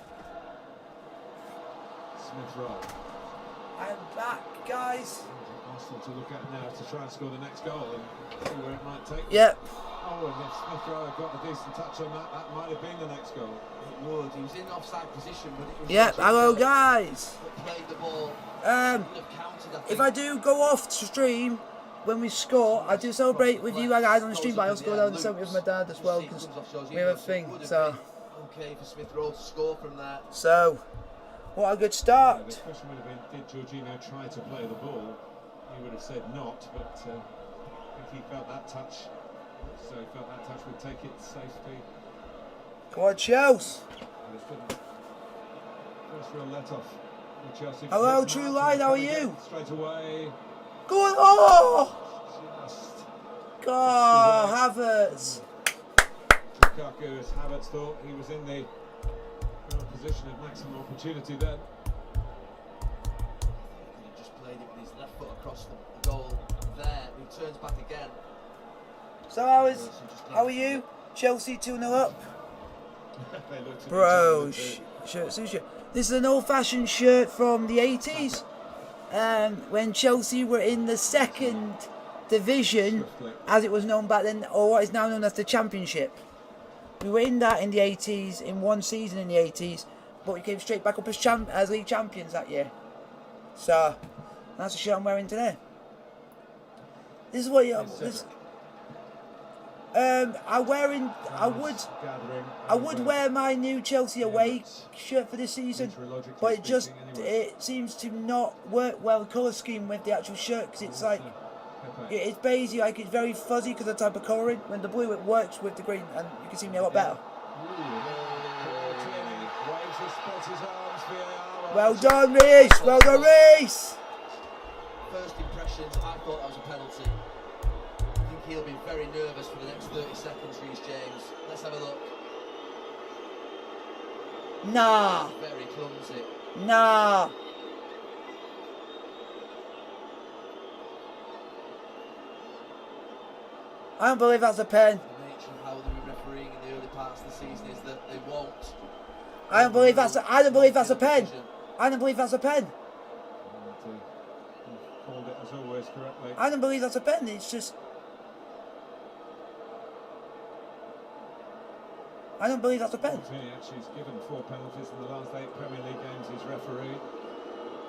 S3: Smith Rowe.
S1: I'm back, guys.
S3: Arsenal to look at now to try and score the next goal and see where it might take them.
S1: Yep.
S3: Oh, and if Smith Rowe had got a decent touch on that, that might have been the next goal.
S4: It would. He was in offside position, but it was.
S1: Yep. Hello, guys.
S4: That played the ball.
S1: Um,
S4: Would have counted, I
S1: If
S4: think.
S1: I do go off stream when we score, I do celebrate with you guys on the stream, but I also go down and celebrate with my dad as well because we have a thing. So,
S4: Okay for Smith Rowe to score from there.
S1: What a good
S3: The
S1: start.
S3: question would have been, did Jorginho try to play the ball? He would have said not, but think he felt that touch. So he felt that touch would take it safely.
S1: Come on, Chelse.
S3: And it's been first real let off with Chelsea.
S1: Hello,
S3: Hits
S1: True
S3: Martin
S1: Line, how are
S3: coming in
S1: you?
S3: Straight away.
S1: Go on. Oh!
S3: Just
S1: God, Havertz.
S3: Lukaku, as Havertz thought he was in the position of maximum opportunity then.
S4: He just played it with his left foot across the goal there. He turns back again.
S1: So how are you? Chelsea 2-0 up.
S3: They looked at
S1: Bro,
S3: each other
S1: shirt suits you. This is an old-fashioned shirt from the 80s. When Chelsea were in the second division, as it was known back then, or what is now known as the Championship. We were in that in the 80s, in one season in the 80s, but we came straight back up as league champions that year. So, that's the shirt I'm wearing today. This is what you... I would wear my new Chelsea away shirt for this season, but it seems to not work well, the colour scheme with the actual shirt, because it's like, it's basically like, it's very fuzzy because of the type of colouring. When the blue, it works with the green, and you can see me a lot better. Well done, Reece! Well done, Reece!
S4: First impressions, I thought that was a penalty. I think he'll be very nervous for the next 30 seconds, Reece James. Let's have a look.
S1: Nah.
S4: Very clumsy.
S1: Nah. I don't believe that's a pen.
S4: The nature of how they were refereeing in the early parts of the season is that they won't.
S1: I don't believe that's a pen. I don't believe that's a pen.
S3: Called it as always correctly.
S1: I don't believe that's a pen. It's just... I don't believe that's a pen.
S3: He actually has given 4 penalties in the last 8 Premier League games he's refereed.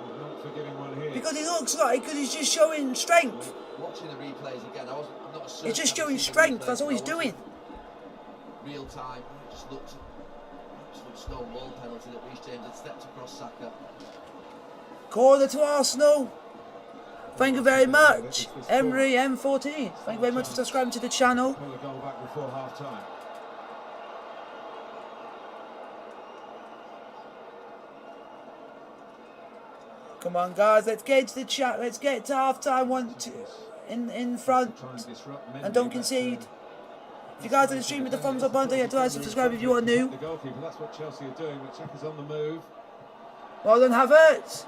S3: He's not forgetting one here.
S1: Because it looks like, because he's just showing strength.
S4: Watching the replays again, I'm not certain.
S1: It's just showing strength, that's all he's doing.
S4: Real time, it just looked absolute stone wall penalty that Reece James had stepped across Saka.
S1: Corner to Arsenal. Thank you very much, Emery M14. Thank you very much for subscribing to the channel.
S3: Pull the goal back before half time.
S1: Come on, guys, let's get into the chat. Let's get to half time in front. And don't concede. If you guys are in the stream with the thumbs up button, don't forget to like and subscribe if you are new.
S3: The goalkeeper, that's what Chelsea are doing, but Xhaka's on the move.
S1: Well done, Havertz.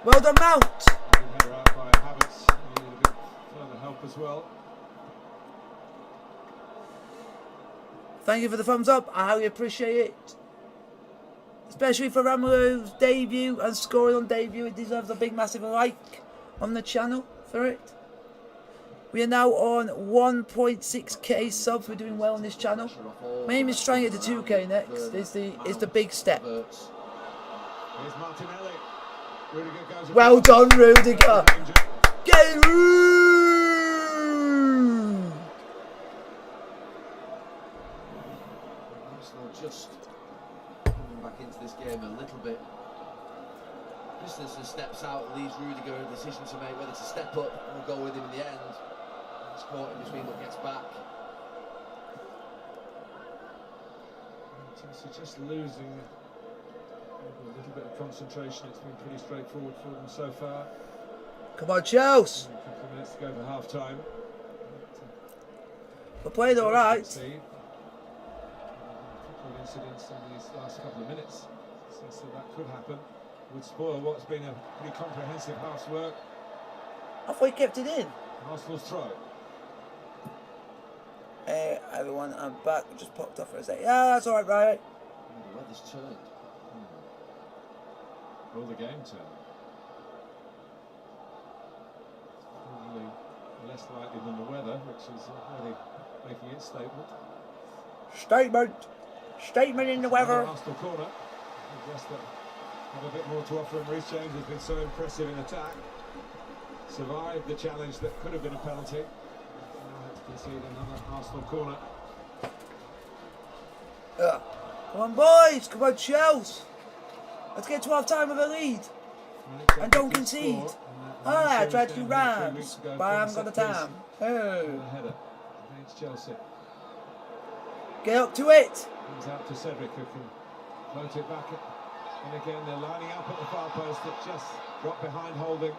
S1: Well done, Mount.
S3: Header out by Havertz. He needed a bit further help as well.
S1: Thank you for the thumbs up. I highly appreciate it. Especially for Ramelo's debut and scoring on debut. It deserves a big, massive like on the channel for it. We are now on 1.6k subs. We're doing well on this channel. My aim is trying to get to 2k next. Is the big step.
S3: Here's Martinelli. Rudiger goes
S1: well done, Rudiger. Get it.
S4: Arsenal just coming back into this game a little bit. Christensen steps out, leaves Rudiger a decision to make whether to step up or go with him in the end. He's caught in between but gets back.
S3: Chelsea just losing a little bit of concentration. It's been pretty straightforward for them so far.
S1: Come on, Chelse.
S3: A couple of minutes to go for half time.
S1: We're playing all right.
S3: A couple of incidents in these last couple of minutes, so that could happen. Would spoil what's been a pretty comprehensive half's work.
S1: I thought he kept it in.
S3: Arsenal's throw.
S1: Hey everyone, I'm back. We just popped off for a second. Yeah, that's alright, right?
S4: The weather's turned.
S3: Will the game turn? It's probably less likely than the weather, which is already making its statement.
S1: Statement in the weather.
S3: Arsenal corner. Just have a bit more to offer, and Reece James has been so impressive in attack. Survived the challenge that could have been a penalty. Now had to concede another Arsenal corner.
S1: Come on, boys. Come on, Chelse. Let's get to half time with a lead. And don't concede. I tried to do rhymes, but I haven't got the time. Oh.
S3: Header against Chelsea.
S1: Get up to it.
S3: Comes out to Cedric, who can float it back. And again, they're lining up at the far post. It just dropped behind Holding.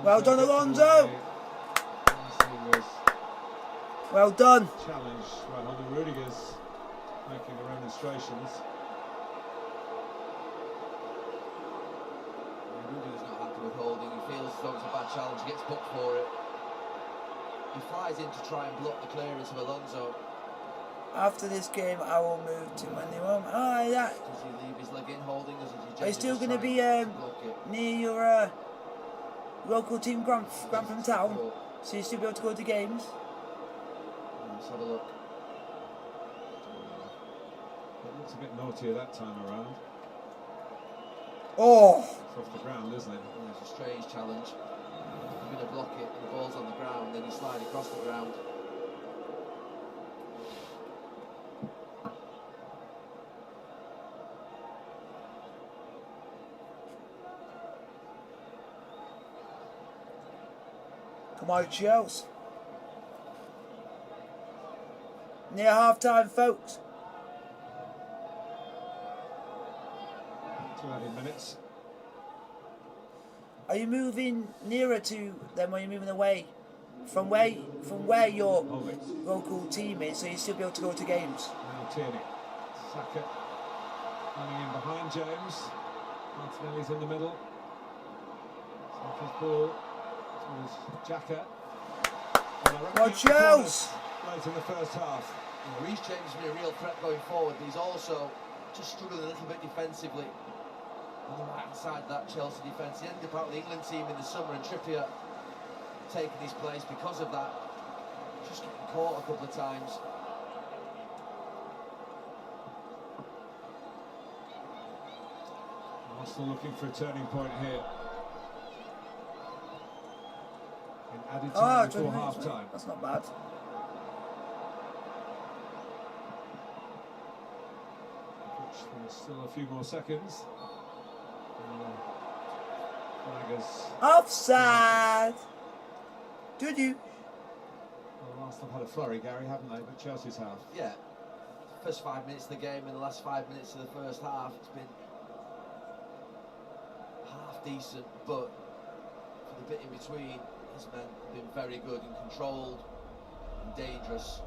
S1: Well done, Alonso. Well done.
S3: Challenge. Well, Holding Rudiger's making the remonstrations.
S4: Rudiger's not happy with Holding. He feels as though it's a bad challenge. He gets booked for it. He flies in to try and block the clearance of Alonso.
S1: After this game, I will move to my new home. Oh, yeah.
S4: Does he leave his leg in Holding?
S1: Are you still going to be near your local team, Grantham Town? So you still be able to go to games?
S4: Let's have a look.
S3: It looks a bit naughtier that time around.
S1: Oh!
S3: It's off the ground, isn't it?
S4: Yeah, it's a strange challenge. You're going to block it, and the ball's on the ground, then you slide across the ground.
S1: Come on, Chelse. Near half time, folks.
S3: 2 added minutes.
S1: Are you moving nearer to them or are you moving away? From where your local team is, so you still be able to go to games?
S3: Now Tierney. Saka running in behind James. Martinelli's in the middle. Saka's ball towards Xhaka.
S1: Well, Chelse!
S3: Late in the first half.
S4: Reece James has been a real threat going forward, but he's also just struggling a little bit defensively on the right side of that Chelsea defence. He ended up out of the England team in the summer, and Trippier taking his place because of that. Just getting caught a couple of times.
S3: Arsenal looking for a turning point here. In added time before half time.
S1: That's not bad.
S3: There's still a few more seconds. Flaggers.
S1: Offside! Did you?
S3: Well, Arsenal have had a flurry, Gary, haven't they? But Chelsea's have.
S4: Yeah. First 5 minutes of the game and the last 5 minutes of the first half, it's been half decent, but for the bit in between, his men have been very good and controlled and dangerous.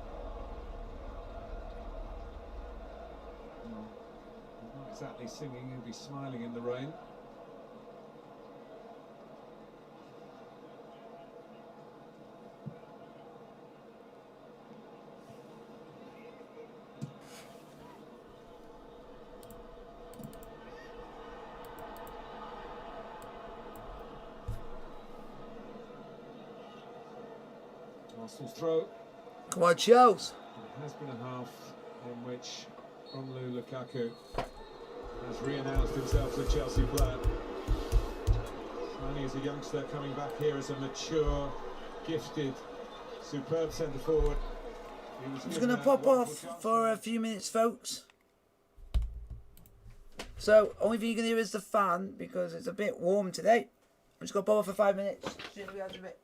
S3: Not exactly singing, he'll be smiling in the rain. Arsenal's throw.
S1: Come on, Chelse.
S3: It has been a half in which Romelu Lukaku has re-announced himself as a Chelsea player. Only as a youngster coming back here as a mature, gifted, superb centre forward.
S1: I'm just going to pop off for a few minutes, folks. So, only thing you can hear is the fan because it's a bit warm today. I'm just going to pop off for 5 minutes. See if we have a bit.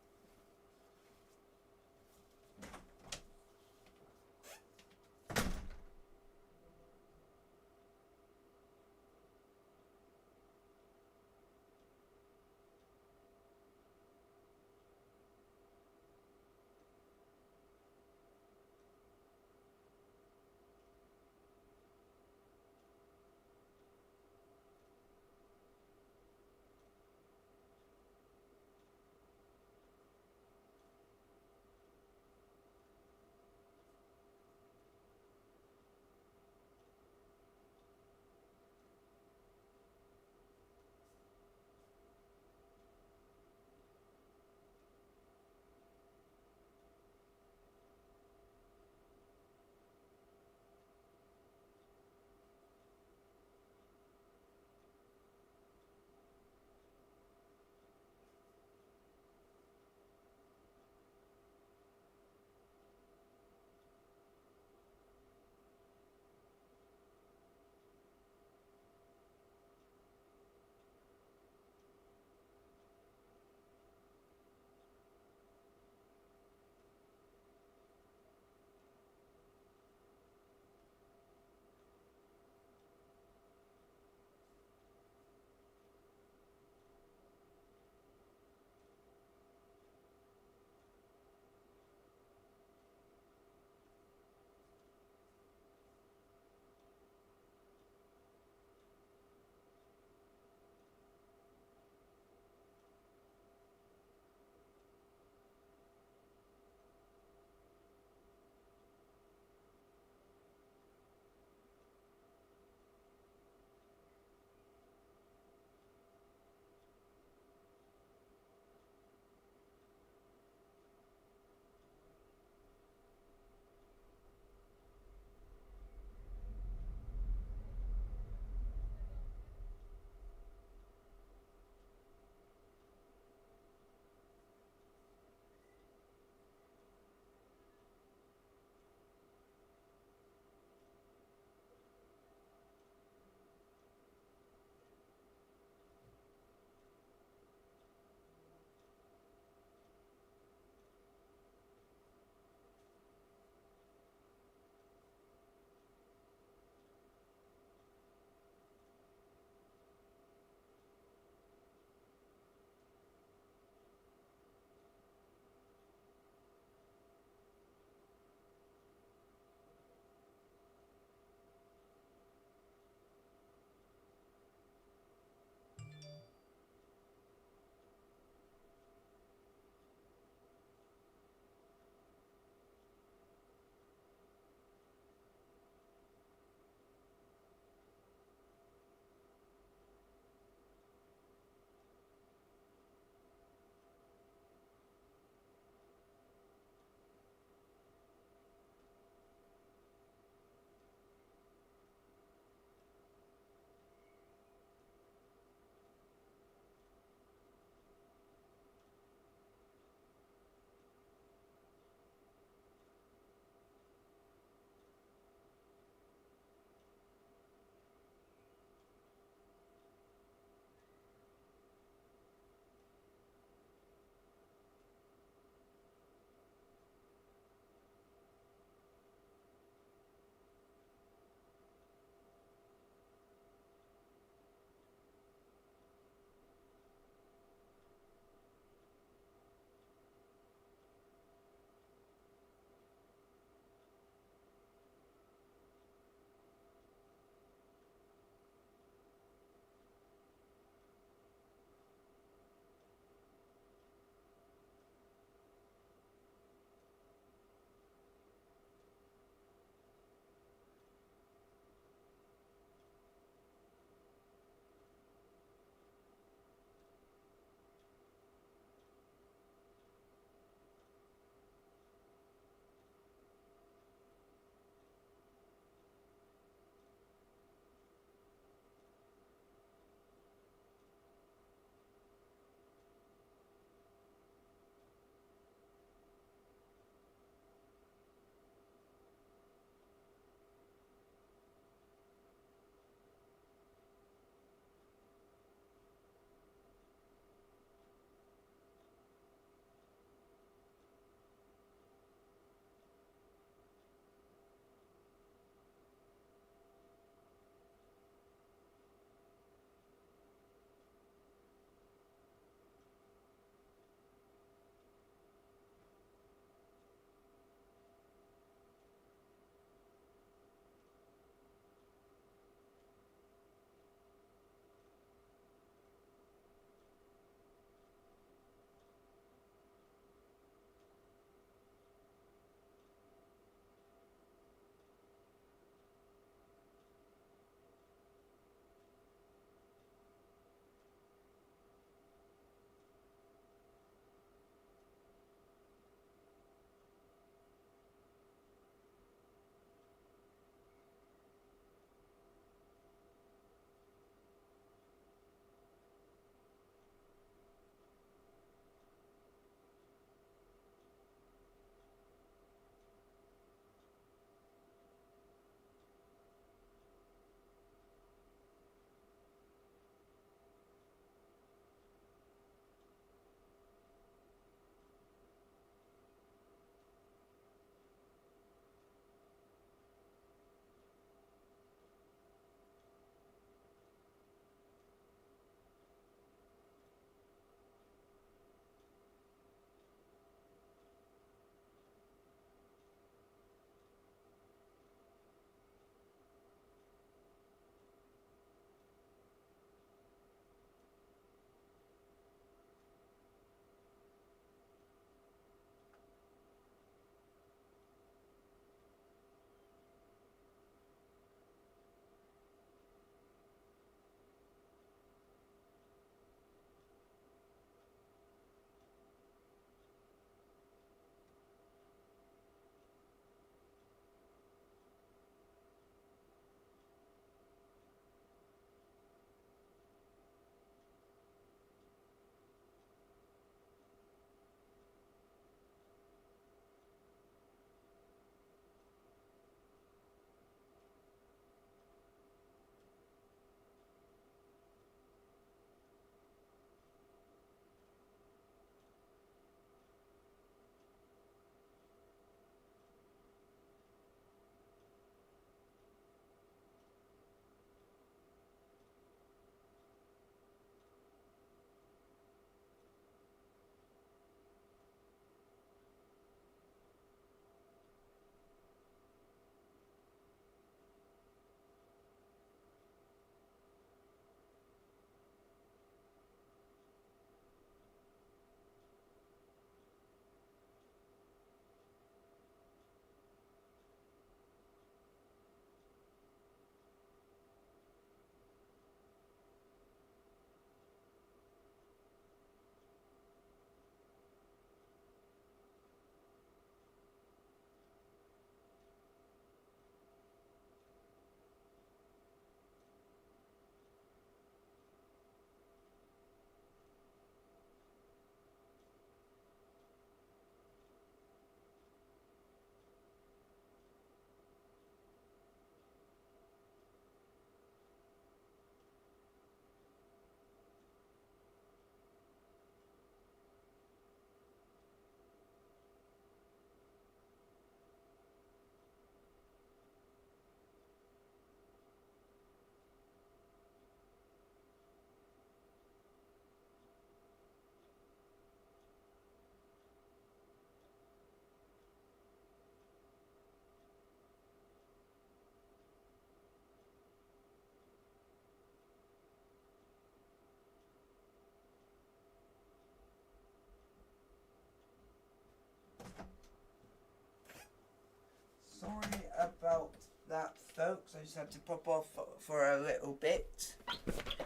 S1: Sorry about that, folks. I just had to pop off for a little bit.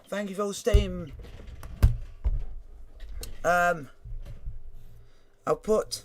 S1: Thank you for staying. I'll put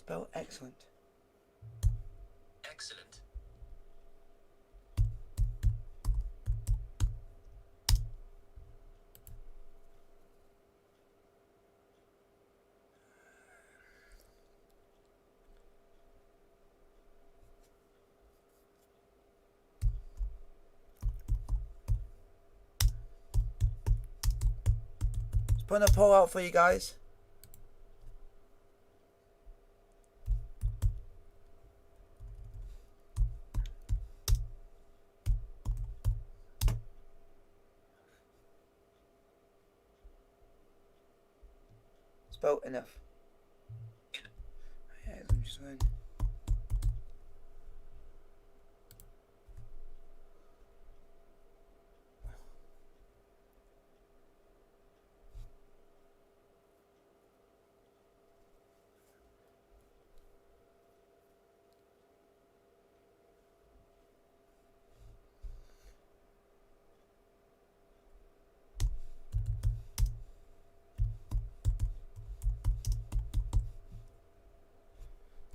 S1: spell excellent.
S5: Excellent.
S1: Just putting a poll out for you guys. Spelled enough. Yeah, I'm just saying.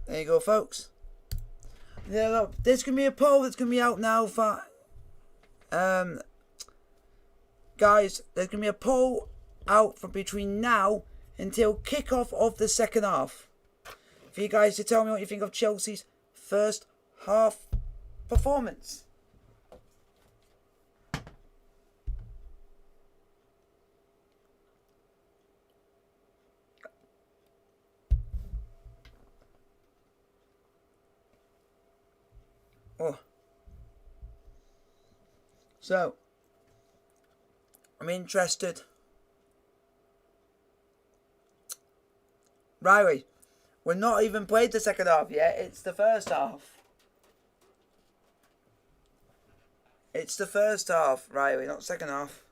S1: There you go, folks. Yeah, look, there's gonna be a poll that's gonna be out now for guys. There's gonna be a poll out from between now until kickoff of the second half for you guys to tell me what you think of Chelsea's first half performance. Oh. So, I'm interested. Riley, we're not even played the second half yet. It's the first half. It's the first half, Riley, not second half.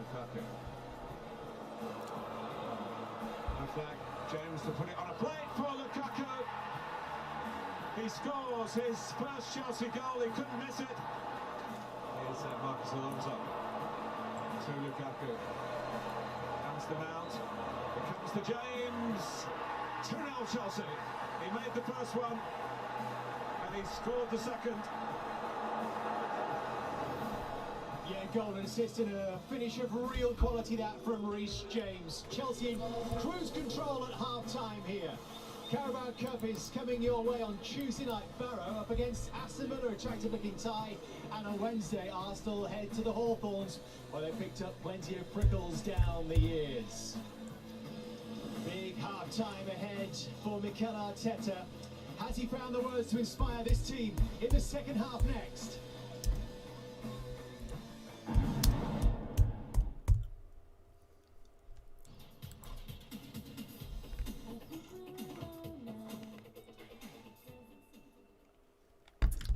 S3: Lukaku. In fact, James to put it on a plate for Lukaku. He scores his first Chelsea goal. He couldn't miss it. Here's Marcus Alonso to Lukaku. Comes to Mount. It comes to James. 2-0 Chelsea. He made the first one and he scored the second.
S2: Yeah, goal and assist and a finish of real quality that from Reece James. Chelsea in cruise control at half-time here. Carabao Cup is coming your way on Tuesday night. Barrow up against Aston Villa, attractive-looking tie. And on Wednesday, Arsenal head to the Hawthorns, where they picked up plenty of prickles down the years. Big half-time ahead for Mikel Arteta. Has he found the words to inspire this team in the second half next?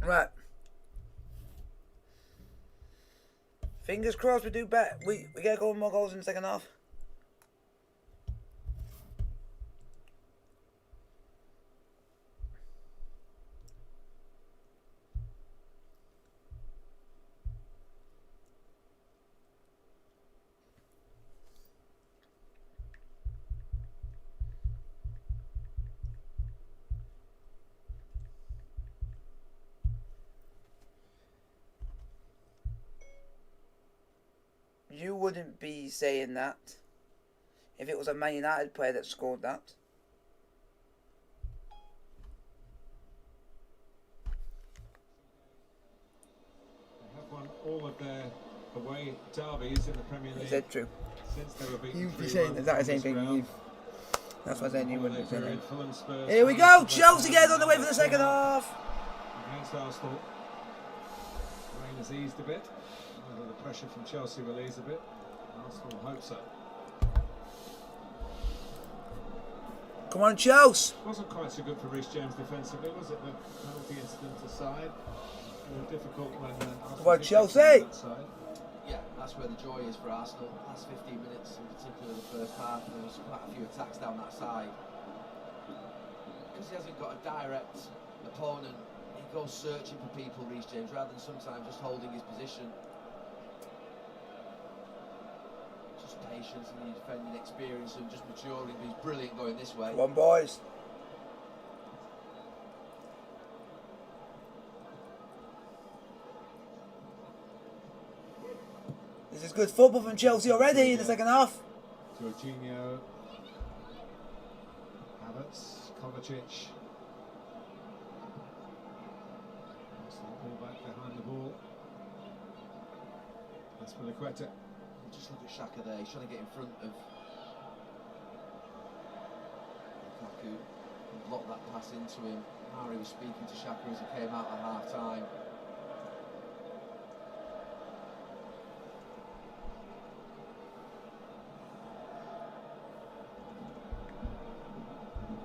S1: Right. Fingers crossed we do better. We get a couple more goals in the second half. wouldn't be saying that if it was a Man United player that scored that.
S3: They have won all of their away derbies in the Premier League.
S1: Is that true?
S3: Since they were beaten
S1: You'd be
S3: 3-1
S1: saying exactly the same
S3: on this
S1: thing.
S3: ground.
S1: That's what I said. You wouldn't be saying
S3: Period,
S1: that.
S3: Fulham, Spurs,
S1: Here we go. Chelsea again on the way for the second half.
S3: Against Arsenal. Rain has eased a bit. Whether the pressure from Chelsea will ease a bit. Arsenal hope so.
S1: Come on, Chelsea.
S3: Wasn't quite so good for Reece James defensively, was it? The penalty incident aside. It was difficult when Arsenal
S1: Come on,
S3: did
S1: Chelsea.
S3: get to that side.
S4: Yeah, that's where the joy is for Arsenal. Last 15 minutes, in particular the first half, there was quite a few attacks down that side. Because he hasn't got a direct opponent, he goes searching for people, Reece James, rather than sometimes just holding his position. Just patience and defending experience and just maturing. He's brilliant going this way.
S1: Come on, boys. This is good football from Chelsea already in the second half.
S3: Jorginho, Havertz, Kovacic. Arsenal pull back behind the ball. That's for Liqueta.
S4: Just look at Xhaka there, he's trying to get in front of Lukaku and block that pass into him. Harry was speaking to Xhaka as he came out at half time.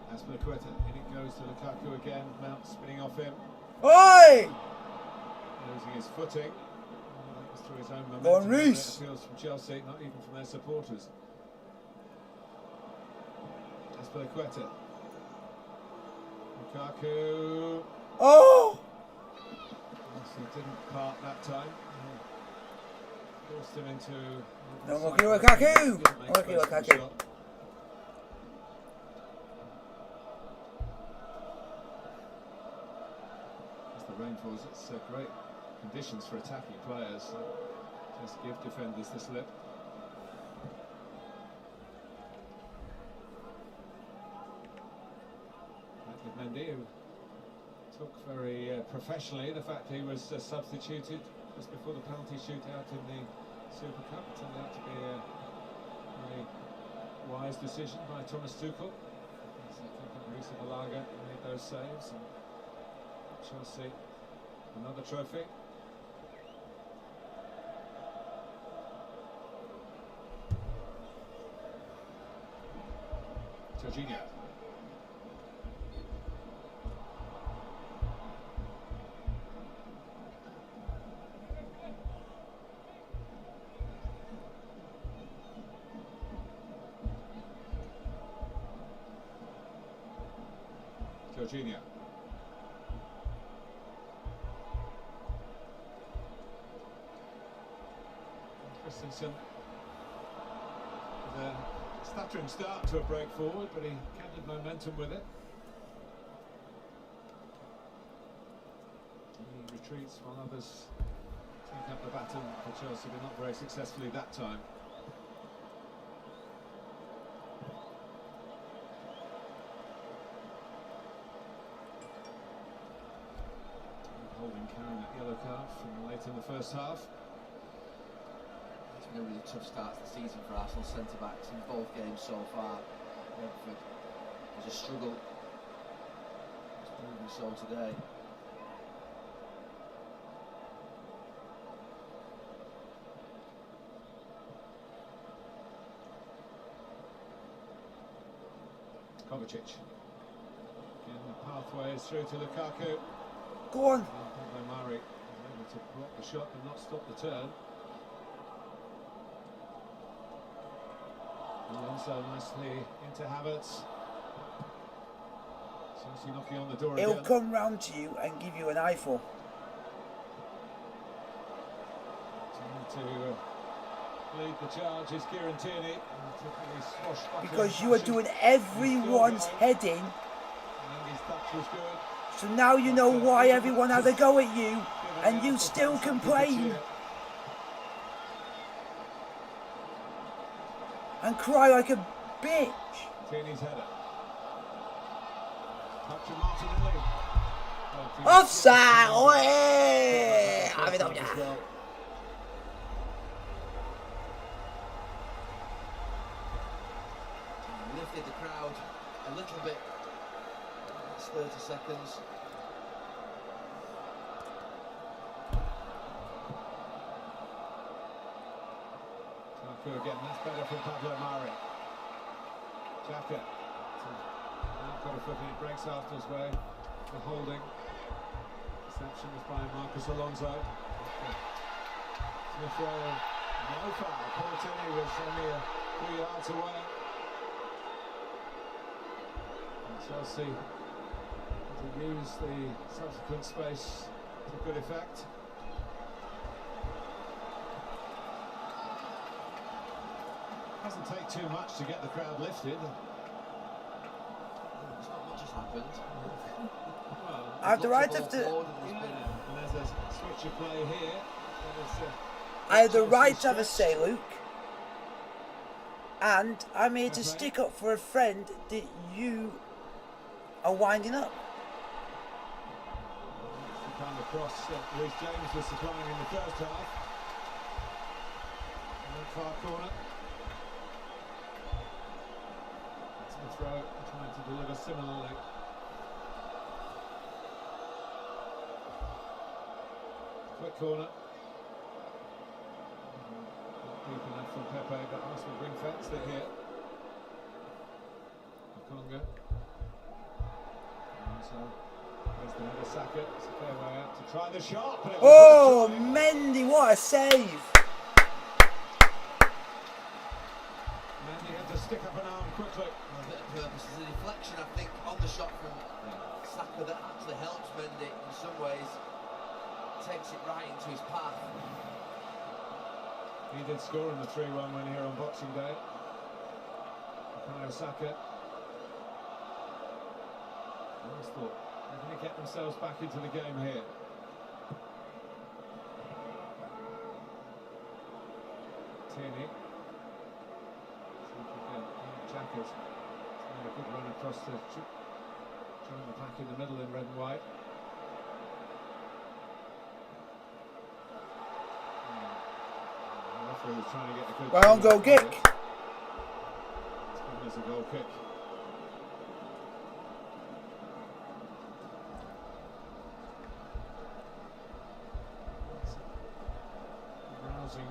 S3: That's for Liqueta. In it goes to Lukaku again. Mount spinning off him.
S1: Oi!
S3: Losing his footing. That was through his own momentum.
S1: Go on, Reece.
S3: Appeals from Chelsea, not even from their supporters. That's for Liqueta. Lukaku.
S1: Oh!
S3: He didn't part that time. Forced him into.
S1: No, Lukaku. Lukaku.
S3: As the rain falls, it's great conditions for attacking players. So just give defenders the slip. With Mendy, who took very professionally the fact he was substituted just before the penalty shootout in the Super Cup. It turned out to be a very wise decision by Thomas Tuchel. Risa Balaga made those saves, and Chelsea another trophy. Jorginho. Jorginho. Christensen with a stuttering start to a break forward, but he carried momentum with it. He retreats while others take up the baton for Chelsea, but not very successfully that time. Holding Karen at yellow card from late in the first half.
S4: It's been a really tough start to the season for Arsenal centre-backs in both games so far. Brentford was a struggle. It's proven so today.
S3: Kovacic. Again, the pathway is through to Lukaku.
S1: Go on.
S3: Murray was able to block the shot but not stop the turn. Alonso nicely into Havertz. Chelsea knocking on the door
S1: He'll
S3: again.
S1: come round to you and give you an eyeful.
S3: Trying to lead the charge is Kieran Tierney.
S1: Because you are doing everyone's heading.
S3: And his touch was good.
S1: So now you know why everyone had a go at you and you still complain. and cry like a bitch.
S3: Tierney's header. Touch of Martinelli.
S1: Offside! Oi!
S4: Lifted the crowd a little bit. It's 30 seconds.
S3: Again, that's better from Pablo Mari. Xhaka. Got a foot in, it breaks after his way. The holding. Reception was by Marcus Alonso. Smith Rowe, no foul. Portini was only a few yards away. And Chelsea to use the subsequent space to good effect. Doesn't take too much to get the crowd lifted.
S4: Not much has happened.
S3: Well,
S1: I have the right to...
S3: and there's a switch of play here.
S1: I have the right to have a say, Luke. And I'm here to stick up for a friend that you are winding up.
S3: The kind of cross that Reece James was supplying in the first half. And then far corner. Smith Rowe trying to deliver similarly. Quick corner. Not deep enough from Pepe, but Arsenal ring fenced it here. Conga. So there's the header, Saka. It's a fair way out to try the shot. But it was
S1: Oh,
S3: good trying.
S1: Mendy, what a save!
S3: Mendy had to stick up an arm quickly.
S4: A bit of purpose. There's a deflection, I think, on the shot from Saka that actually helps Mendy in some ways. Takes it right into his path.
S3: He did score in the 3-1 win here on Boxing Day. Saka. Arsenal they're going to get themselves back into the game here. Tierney. Xhaka's made a good run across to join the pack in the middle in red and white. The referee was trying to get a good
S1: Well, on goal kick.
S3: It's given us a goal kick. Rousing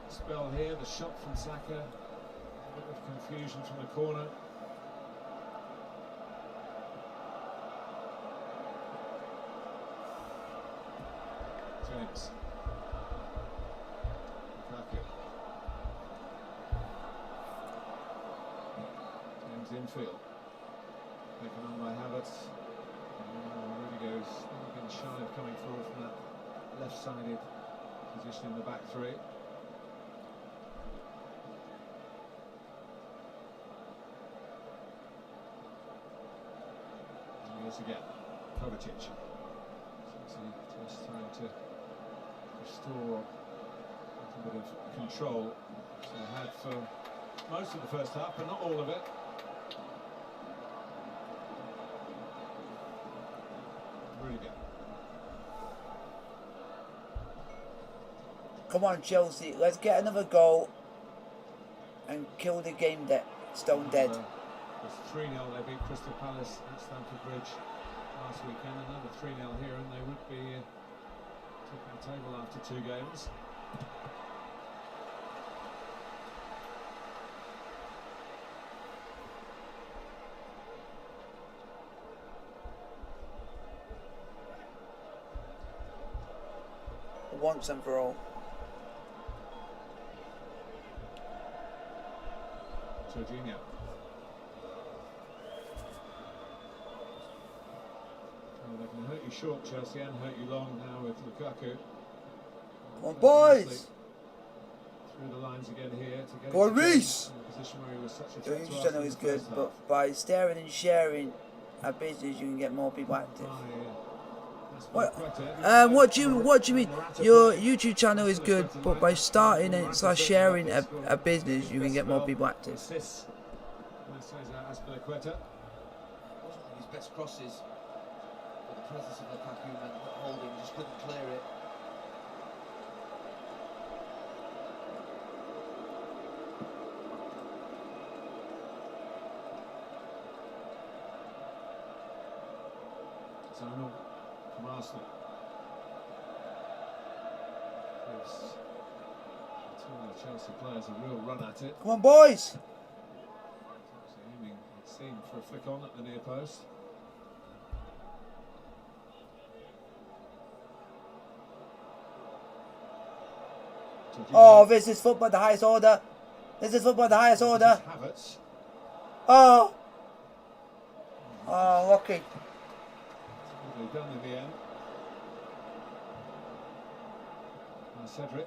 S3: spell here, the shot from Saka, a bit of confusion from the corner. James. Lukaku. James infield. Taken on by Havertz. Rudiger's been shy of coming forward from that left-sided position in the back three. And here's again, Kovacic. Just trying to restore a little bit of control so he had for most of the first half, but not all of it. Rudiger.
S1: Come on, Chelsea, let's get another goal and kill the game stone dead.
S3: It was 3-0, they beat Crystal Palace at Stamford Bridge last weekend. Another 3-0 here and they would be topping the table after 2 games.
S1: Once and for all.
S3: Jorginho. Well, they can hurt you short, Chelsea, and hurt you long now with Lukaku.
S1: Come on, boys!
S3: Through the lines again here to get
S1: Go on, Reece!
S3: in a position where he was such a
S1: Doing
S3: threat to
S1: each
S3: us
S1: channel
S3: in
S1: is
S3: the
S1: good,
S3: first half.
S1: but by staring and sharing our business, you can get more people active.
S3: By
S1: What do you mean? Your YouTube channel is good, but by starting and sharing a business, you can get more people active.
S2: Assists.
S4: Wasn't his best crosses, but the presence of Lukaku meant that Holding just couldn't clear it.
S2: Zonal from Arsenal. Gives two of the Chelsea players a real run at it.
S1: Come on, boys!
S2: Aiming, it seemed, for a flick on at the near post.
S1: Oh, this is football at the highest order. This is football at the highest order.
S2: Havertz.
S1: Oh! Oh, lucky.
S2: They've done in the end. Cedric.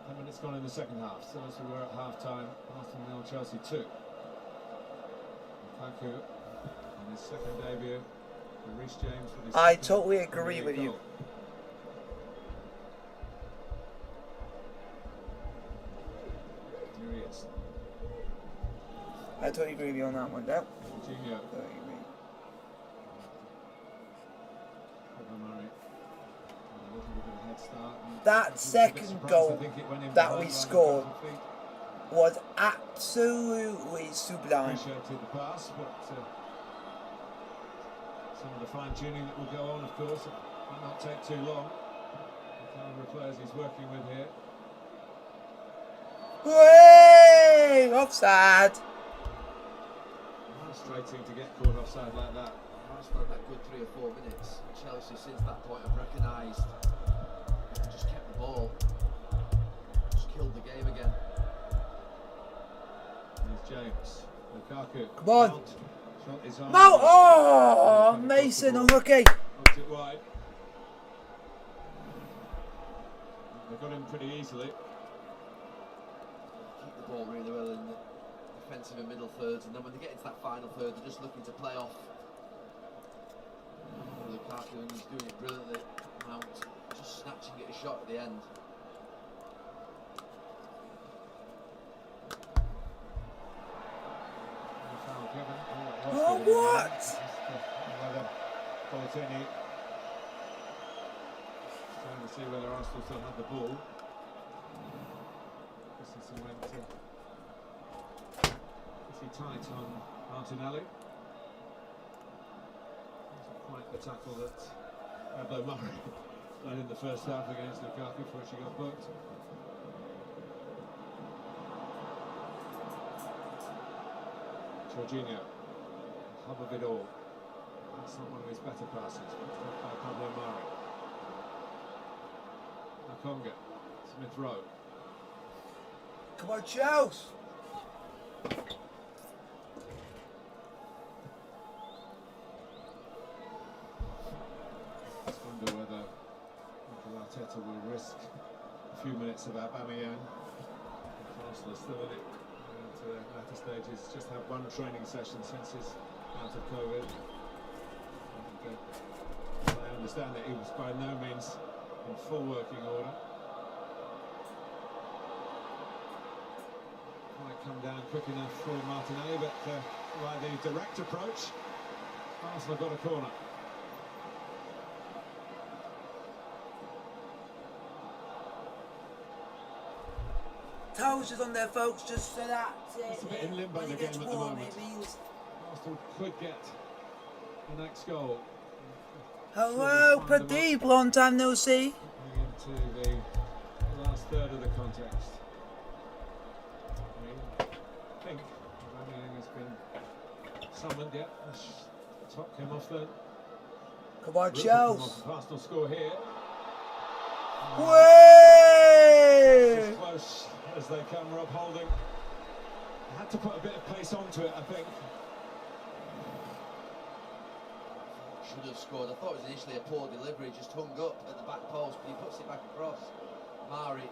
S2: 10 minutes gone in the second half, so as we were at half time, Arsenal 0, Chelsea 2. Lukaku in his second debut, and Reece James with his
S1: I
S2: second
S1: totally agree
S2: Premier
S1: with
S2: League
S1: you.
S2: goal. Here he is.
S1: I totally agree with you on that one, Dale.
S2: Jorginho.
S1: That second goal that we scored was absolutely sublime.
S2: Appreciated the pass, but some of the fine tuning that will go on, of course, it might not take too long. The calibre of players he's working with here.
S1: Way offside.
S2: Frustrating to get caught offside like that.
S4: Arsenal had that good 3 or 4 minutes. Chelsea since that point have recognised, just kept the ball, just killed the game again.
S2: Here's James, Lukaku.
S1: Come on.
S2: Mount. Shot is on.
S1: Mount! Oh, Mason, unlucky.
S2: Puts it wide. They got him pretty easily.
S4: Keep the ball really well in the defensive and middle thirds, and then when they get into that final third, they're just looking to play off Lukaku, and he's doing it brilliantly. Mount just snatching at a shot at the end.
S1: Oh, what?
S2: Boatini trying to see whether Arsenal still had the ball. Christensen went pretty tight on Martinelli. Wasn't quite the tackle that Pablo Murray led in the first half against Lukaku, for which he got booked. Jorginho, hub of it all. That's not one of his better passes, but by Pablo Murray. Nakonga, Smith Rowe.
S1: Come on, Chelse.
S2: Just wonder whether Mikel Arteta will risk a few minutes of Aubameyang. Arsenal is still in it. To the latter stages, just had one training session since his out of COVID. And, I understand that he was by no means in full working order. Might come down quick enough for Martinelli, but by the direct approach, Arsenal got a corner.
S1: Toes is on there, folks, just so that
S2: It's a bit in limbo
S1: when
S2: the
S1: it gets
S2: game at the
S1: warm,
S2: moment.
S1: it means...
S2: Arsenal could get the next goal.
S1: Hello, Pradeep, long time no see.
S2: Going into the last third of the contest. I think Aubameyang has been summoned yet. The top came off then.
S1: Come on,
S2: Chelsea.
S1: Chelse.
S2: Arsenal score here.
S1: Way!
S2: As close as they come, Rob Holding. Had to put a bit of pace onto it, I think.
S4: Should have scored. I thought it was initially a poor delivery, just hung up at the back post, but he puts it back across. Mari,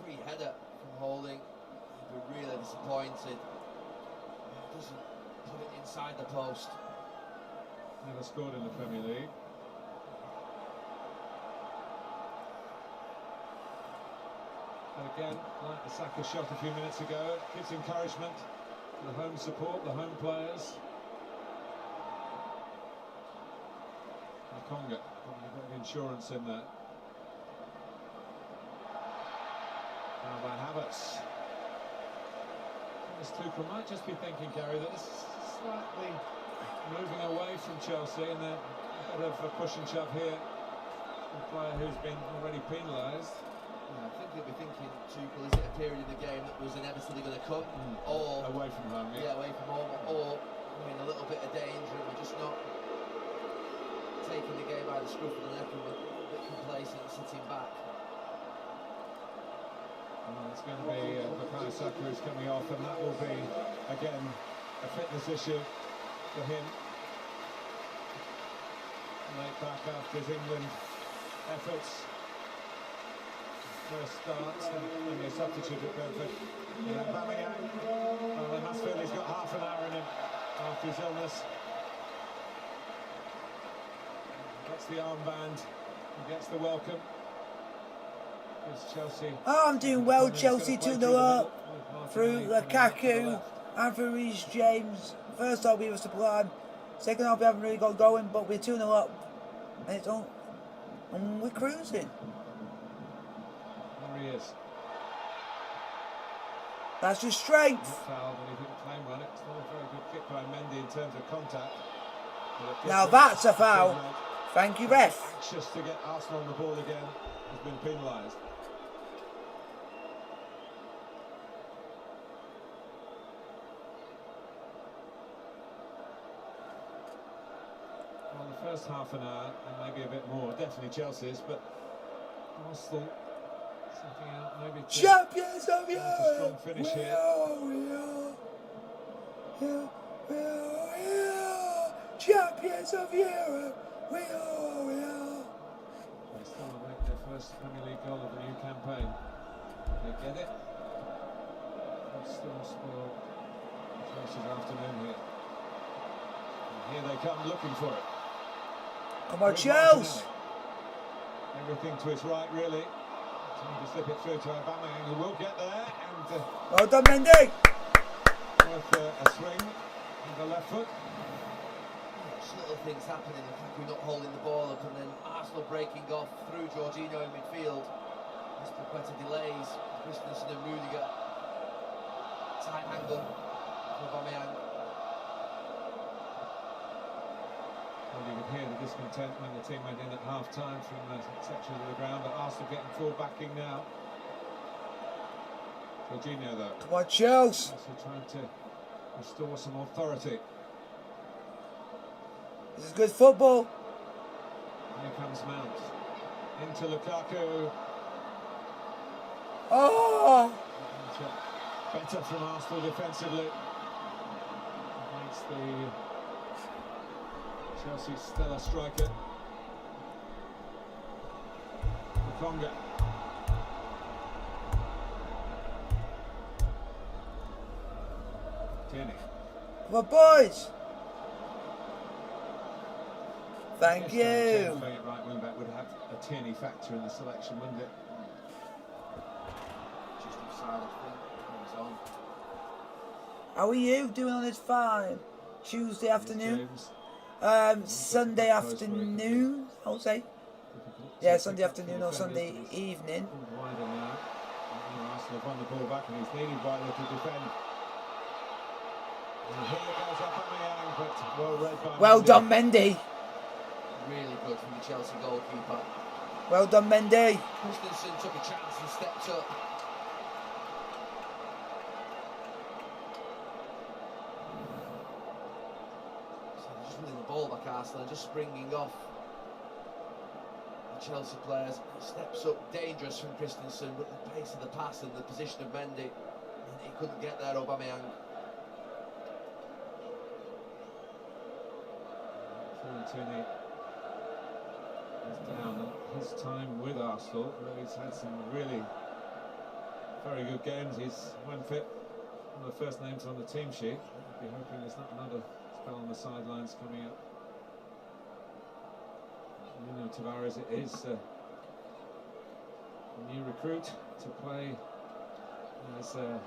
S4: free header from Holding. He'd be really disappointed. Doesn't put it inside the post.
S3: Never scored in the Premier League. But again, like the Saka shot a few minutes ago, it gives encouragement to the home support, the home players. Conga, probably a bit of insurance in there. Now by Havertz. This Tuchel might just be thinking, Gary, that this is slightly moving away from Chelsea, and a bit of a push and shove here. A player who's been already penalised.
S4: Yeah, I think he'll be thinking, Tuchel, is it a period in the game that was inevitably going to come? Or
S3: away from home,
S4: yeah, away from home, or in a little bit of danger, and we're just not taking the game by the scruff of the neck and we're a little bit complacent and sitting back.
S3: Well, it's going to be Bukayo Saka who's coming off, and that will be, again, a fitness issue for him. Late back after his England efforts. First start, and a substitute at Brentford. Aubameyang, well, they must feel he's got half an hour in him after his illness. Gets the armband, he gets the welcome. Gives Chelsea.
S1: Oh, I'm doing well. Chelsea 2-0 up through Lukaku and through Reece James. First half we were sublime. Second half we haven't really got going, but we're 2-0 up, and it's on, and we're cruising.
S3: There he is.
S1: That's your strength.
S3: Not fouled, and he didn't claim one. It's not a very good kick by Mendy in terms of contact.
S1: Now that's a foul. Thank you, ref.
S3: Anxious to get Arsenal on the ball again. Has been penalised. Well, the first half an hour, and maybe a bit more, definitely Chelsea's, but Arsenal setting out maybe to
S1: Champions of
S3: a
S1: Europe.
S3: strong finish here.
S1: Champions of Europe. We are.
S3: They still will make their first Premier League goal of the new campaign. They get it. They'll still spoil Chelsea's afternoon here. And here they come looking for it.
S1: Come on, Chelse.
S3: Everything to his right, really. Trying to slip it through to Aubameyang, who will get there, and
S1: Well done, Mendy.
S3: worth a swing with the left foot.
S4: Just little things happening, Lukaku not holding the ball up, and then Arsenal breaking off through Jorginho in midfield. Mr. Quetta delays Christensen and Rudiger. Tight angle for Aubameyang.
S3: Well, you could hear the discontent when the team went in at half-time from the section of the ground, but Arsenal getting full backing now. Jorginho, though.
S1: Come on, Chelse.
S3: Also trying to restore some authority.
S1: This is good football.
S3: Here comes Mount. Into Lukaku.
S1: Oh!
S3: Better from Arsenal defensively. Against the Chelsea stellar striker. Conga. Tierney.
S1: Come on, boys. Thank you.
S3: Right wing back would have a Tierney factor in the selection, wouldn't it?
S4: Just offside, I think. He's on.
S1: How are you doing on this fine Tuesday afternoon?
S3: James.
S1: Sunday afternoon, I would say.
S3: Difficult.
S1: Yeah, Sunday afternoon or Sunday evening.
S3: Wider now. Arsenal have won the ball back, and he's needed by little to defend. And here goes Aubameyang, but well read by
S1: Well
S3: Mendy.
S1: done, Mendy.
S4: Really good from the Chelsea goalkeeper.
S1: Well done, Mendy.
S4: Christensen took a chance and stepped up. So they're just winning the ball back, Arsenal, and just springing off the Chelsea players. Steps up, dangerous from Christensen, but the pace of the pass and the position of Mendy, and he couldn't get there, Aubameyang.
S3: Tierney is down. His time with Arsenal, he's had some really very good games. He's when fit, one of the first names on the team sheet. I'd be hoping there's not another spell on the sidelines coming up. Tavares is a new recruit to play as a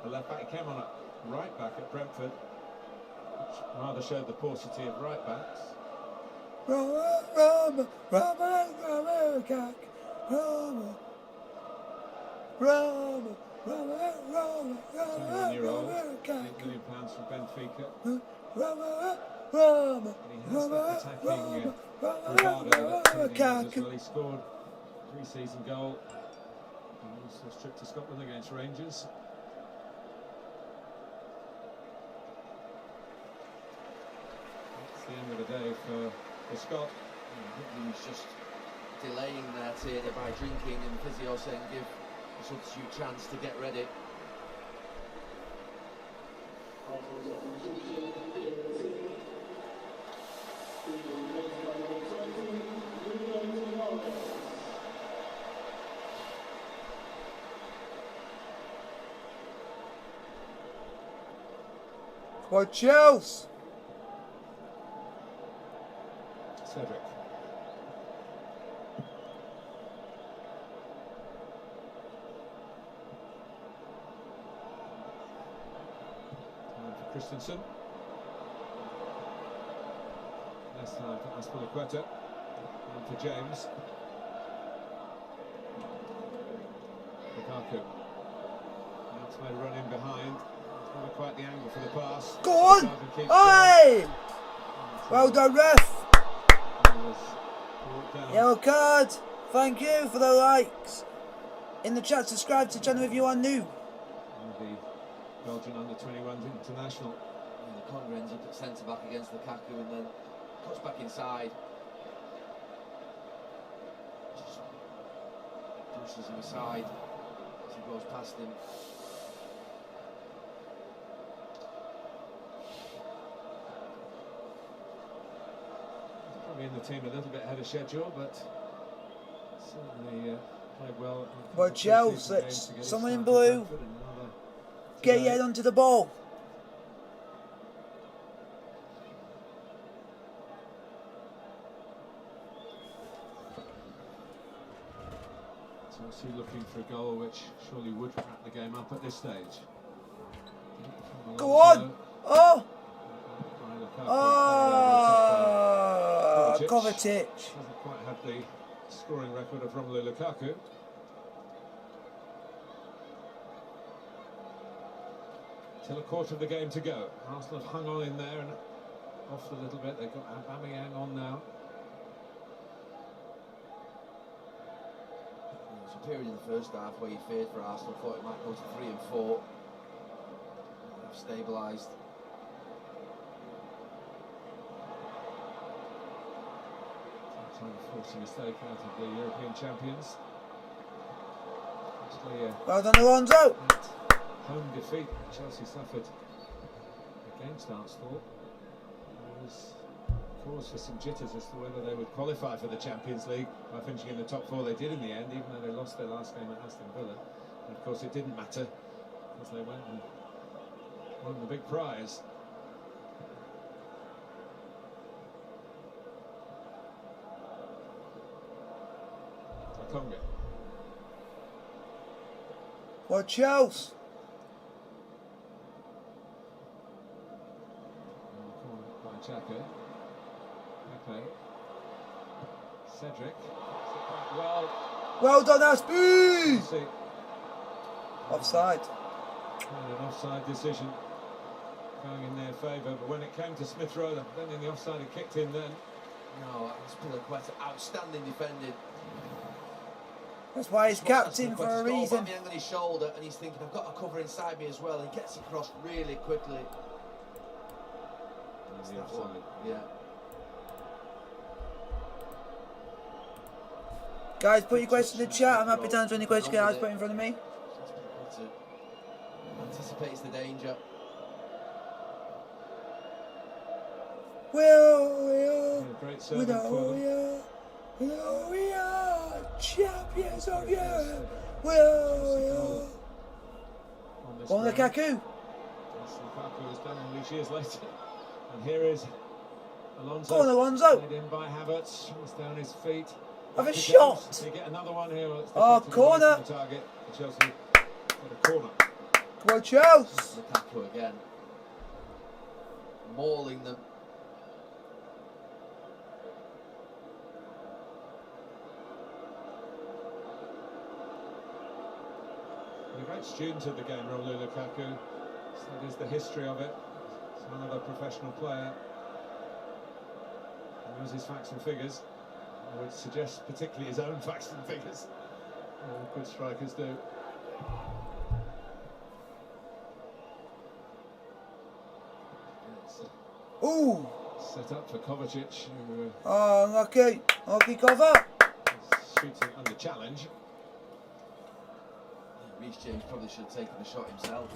S3: left back. He came on at right back at Brentford, which rather showed the paucity of right backs.
S1: Roma,
S3: 21-year-old, £8 million from Benfica. And he has that attacking bravado that Tony has as well. He scored a pre-season goal and also a trip to Scotland against Rangers. That's the end of the day for Scott.
S4: I think he was just delaying there, Tierney, by drinking, and physio saying give the substitute chance to get ready.
S1: For Chelse.
S3: Cedric. Time for Christensen. Less time for Aspilicueta. Time for James. Lukaku. That's made a run in behind. It's not quite the angle for the pass.
S1: Go on! Oi! Well done, ref. Yellow card. Thank you for the likes. In the chat, subscribe to the channel if you are new.
S3: The Belgian under-21 international.
S4: And the Congo ends up at centre back against Lukaku and then cuts back inside. Just pushes him aside as he goes past him.
S3: Probably in the team a little bit ahead of schedule, but certainly played well.
S1: But Chelse, someone in blue, get your head onto the ball.
S3: Chelsea looking for a goal which surely would wrap the game up at this stage.
S1: Go on! Oh! Kovacic.
S3: Doesn't quite have the scoring record of Romelu Lukaku. Till a quarter of the game to go. Arsenal have hung on in there and off a little bit. They've got Aubameyang on now.
S4: There was a period in the first half where you feared for Arsenal, thought it might go to 3 and 4. They've stabilised.
S3: Trying to force a mistake out of the European champions. Actually,
S1: Well done, Alonso.
S3: that home defeat that Chelsea suffered against Arsenal was cause for some jitters as to whether they would qualify for the Champions League by finishing in the top 4. They did in the end, even though they lost their last game at Aston Villa. And of course it didn't matter because they went and won the big prize. Congo.
S1: For Chelse.
S3: By Xhaka. Okay. Cedric.
S1: Well done, Aspie.
S3: See.
S1: Offside.
S3: And an offside decision going in their favour, but when it came to Smith Rowe, then in the offside it kicked in then.
S4: No, Aspilicueta, outstanding defending.
S1: That's why he's captain for a reason.
S4: Aubameyang on his shoulder, and he's thinking, I've got a cover inside me as well. He gets across really quickly.
S3: That's the offside.
S4: Yeah.
S1: Guys, put your questions in the chat. I'm happy to answer any questions you guys put in front of me.
S4: Anticipates the danger.
S1: We are
S3: Great servant for them.
S1: we are champions of Europe. We are. On Lukaku.
S3: Lukaku has done all these years later. And here is Alonso.
S1: Go on, Alonso.
S3: Played in by Havertz. He's down his feet.
S1: Have a
S3: To
S1: shot.
S3: Chelsea. They get another one here. Well, it's
S1: Oh,
S3: deflected away
S1: corner.
S3: from the target. Chelsea got a corner.
S1: Come on, Chelse.
S4: Lukaku again. Mauling them.
S3: A great student of the game, Romelu Lukaku. Studies the history of it. Son of a professional player. He knows his facts and figures. I would suggest particularly his own facts and figures. All good strikers do. It's
S1: Ooh.
S3: set up for Kovacic, who
S1: Oh, unlucky. Unlucky cover.
S3: is shooting under challenge.
S4: Reece James probably should have taken the shot himself.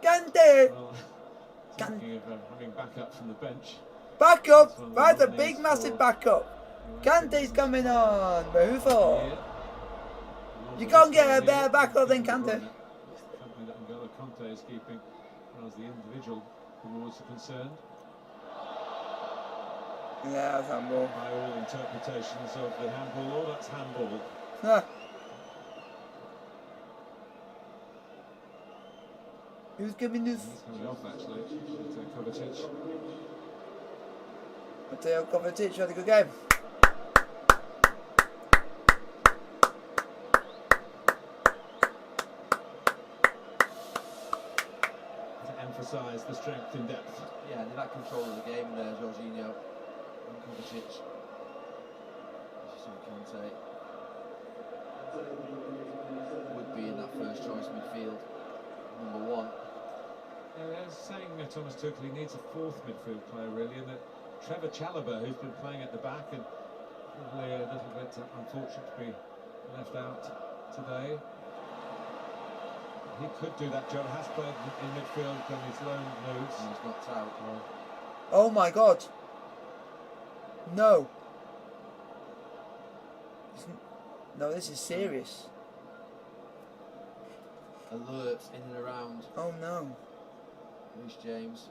S1: Kante.
S3: Well,
S1: Can-
S3: thinking of having backup from the bench.
S1: Back up.
S3: That's one of the
S1: Right, a
S3: nominees
S1: big, massive
S3: for-
S1: backup. Kante's coming on. But who for?
S3: Yeah.
S1: You can't get a
S3: Alonso's
S1: better
S3: here.
S1: backup than
S3: De Bruyne.
S1: Kante.
S3: Something that N'Golo Kante is keeping as far as the individual awards are concerned.
S1: Yeah, that's handball.
S3: By all interpretations of the handball law, that's handball.
S1: Huh. Who's giving this?
S3: He's coming off actually. Kovacic.
S1: Mateo Kovacic had a good game.
S3: To emphasise the strength in depth.
S4: Yeah, they've had control of the game there, Jorginho and Kovacic. Kante would be in that first choice midfield, number one.
S3: I was saying Thomas Tuchel, he needs a fourth midfield player really, and that Trevor Chalobah, who's been playing at the back and probably a little bit unfortunate to be left out today. He could do that job, has played in midfield on his loan moves.
S4: And he's knocked out.
S1: Oh my god. No. No, this is serious.
S4: Alert in and around
S1: Oh no.
S4: Reece James.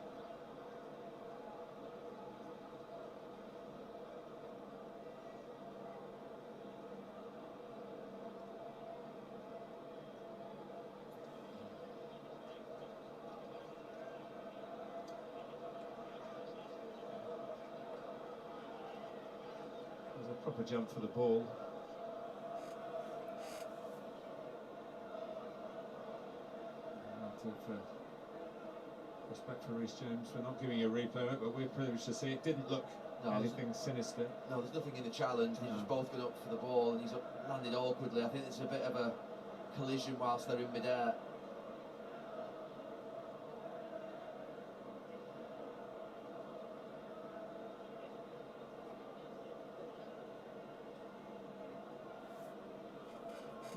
S3: There's a proper jump for the ball. Respect for Reece James for not giving a replay of it, but we're privileged to see it. Didn't look anything sinister.
S4: No, there's nothing in the challenge. They've just both gone up for the ball, and he's landed awkwardly. I think it's a bit of a collision whilst they're in midair.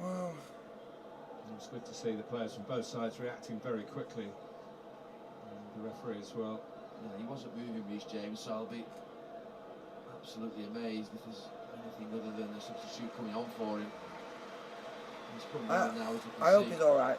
S1: Wow.
S3: It's good to see the players from both sides reacting very quickly. And the referee as well.
S4: Yeah, he wasn't moving, Reece James, so I'll be absolutely amazed if there's anything other than a substitute coming on for him. He's coming on now, as you can
S1: I hope
S4: see.
S1: he's alright.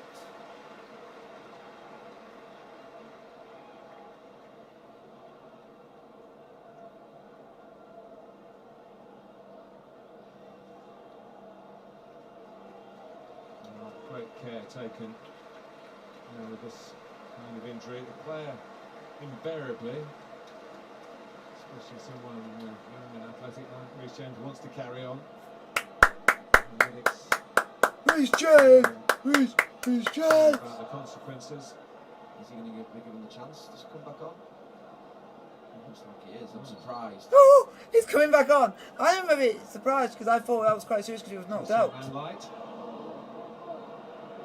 S3: Great care taken with this kind of injury. The player invariably, especially someone young and athletic like Reece James, wants to carry on.
S1: Reece James! Reece James!
S3: About the consequences.
S4: Is he going to be given the chance to come back on? It looks like he is. I'm surprised.
S1: Oh, he's coming back on. I am a bit surprised because I thought that was quite serious because he was knocked out.
S3: And light.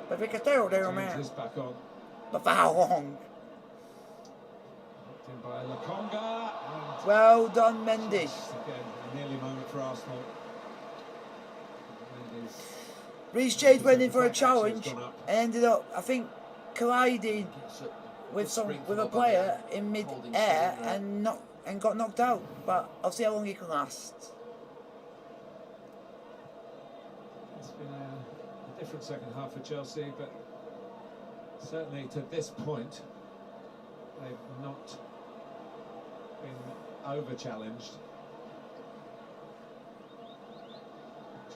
S1: But we can still do,
S3: James
S1: man.
S3: is back on.
S1: But for how long?
S3: Knocked in by Lokonga. And
S1: Well done, Mendy.
S3: again, a nearly moment for Arsenal. Mendy's
S1: Reece James went in for a
S3: Actually, it's
S1: challenge
S3: gone up.
S1: and ended up, I think, colliding
S4: It's a
S1: with
S4: good spring
S1: with a
S4: from
S1: player
S4: Aubameyang,
S1: in
S4: holding
S1: mid-air
S4: steady there.
S1: and got knocked out. But I'll see how long he can last.
S3: It's been a different second half for Chelsea, but certainly to this point, they've not been over-challenged.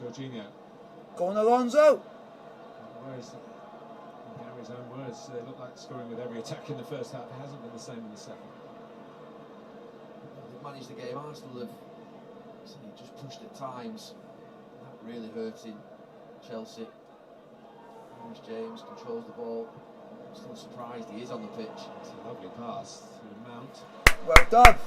S3: Jorginho.
S1: Go on, Alonso.
S3: Whereas, in Gary's own words, they look like scoring with every attack in the first half. It hasn't been the same in the second.
S4: They've managed the game. Arsenal have just pushed at times. That really hurting Chelsea. Reece James controls the ball. I'm still surprised he is on the pitch.
S3: It's a lovely pass to Mount.
S1: Well done.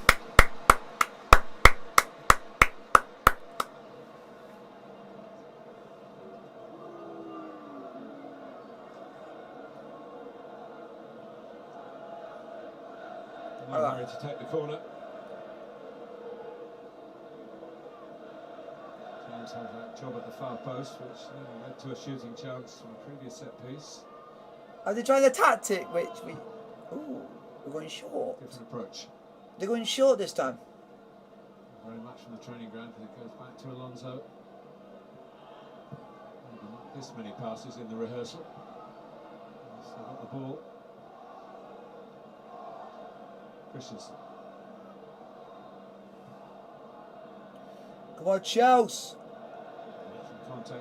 S3: No hurry to take the corner. James had that job at the far post, which led to a shooting chance from a previous set piece.
S1: Are they trying the tactic, which we... Ooh, we're going short.
S3: Different approach.
S1: They're going short this time.
S3: Very much from the training ground, and it goes back to Alonso. Maybe not this many passes in the rehearsal. Still got the ball. Christensen.
S1: Come on, Chelse.
S3: From Conte.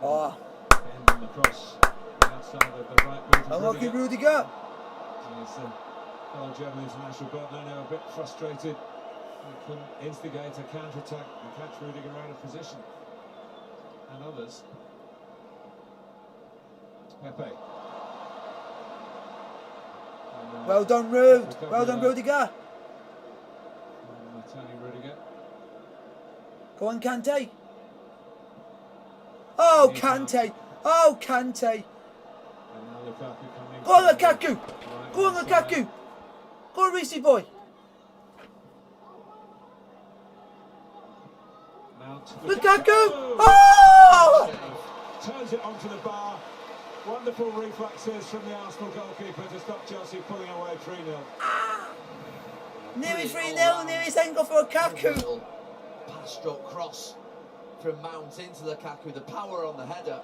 S1: Oh,
S3: End on the cross. Outside of the right boot of
S1: unlucky
S3: Rudiger.
S1: Rudiger.
S3: His fellow German international partner now a bit frustrated. He couldn't instigate a counter-attack and catch Rudiger out of position. And others. Pepe.
S1: Well done, Rude. Well done, Rudiger.
S3: Tony Rudiger.
S1: Go on, Kante. Oh, Kante. Oh, Kante.
S3: And now Lukaku coming.
S1: Go on, Lukaku.
S3: Right
S1: Go on,
S3: hand
S1: Lukaku.
S3: side.
S1: Go on, Reece boy.
S3: Mount.
S1: Lukaku. Oh!
S3: Turns it onto the bar. Wonderful reflexes from the Arsenal goalkeeper to stop Chelsea pulling away 3-0.
S1: Nearly 3-0. Nearly second goal for Lukaku.
S4: Pass stroke cross from Mount into Lukaku. The power on the header.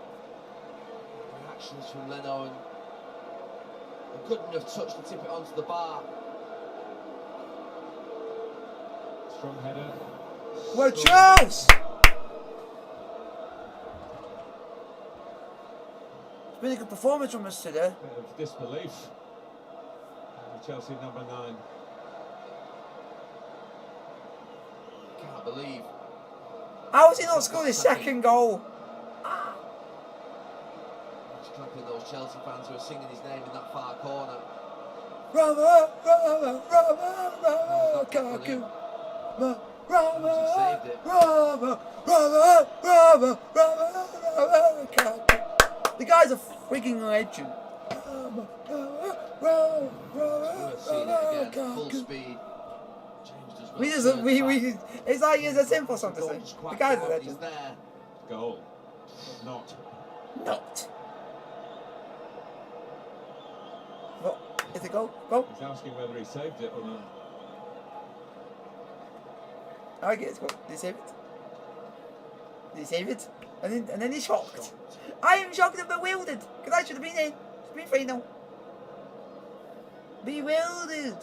S4: Reactions from Leno and a good enough touch to tip it onto the bar.
S3: Strong header.
S1: Well, Chelse. It's been a good performance from us today.
S3: Bit of disbelief. Chelsea number 9.
S4: Can't believe.
S1: How has he not scored his second goal?
S4: Just clapping those Chelsea fans who are singing his name in that far corner.
S1: Rama, Rama, Rama, Rama, Lukaku. Rama, Rama, Rama, Rama, Rama, Rama, Lukaku. The guy's a freaking legend. Rama, Rama, Rama, Rama,
S4: We've seen it again, full
S1: Lukaku.
S4: speed. James does well
S1: We
S4: to
S1: just,
S4: turn back.
S1: it's like it's a simple song to say.
S4: Goal's
S1: The
S4: quite
S1: guy's a
S4: out, he's
S1: legend.
S4: there.
S3: Goal. Not.
S1: Not. What? Is it goal? Goal?
S3: He's asking whether he saved it or not.
S1: I get it's goal. Did he save it? Did he save it? And then he's shocked. I am shocked and bewildered. Because I should have been in. Should have been 3-0. Bewildered.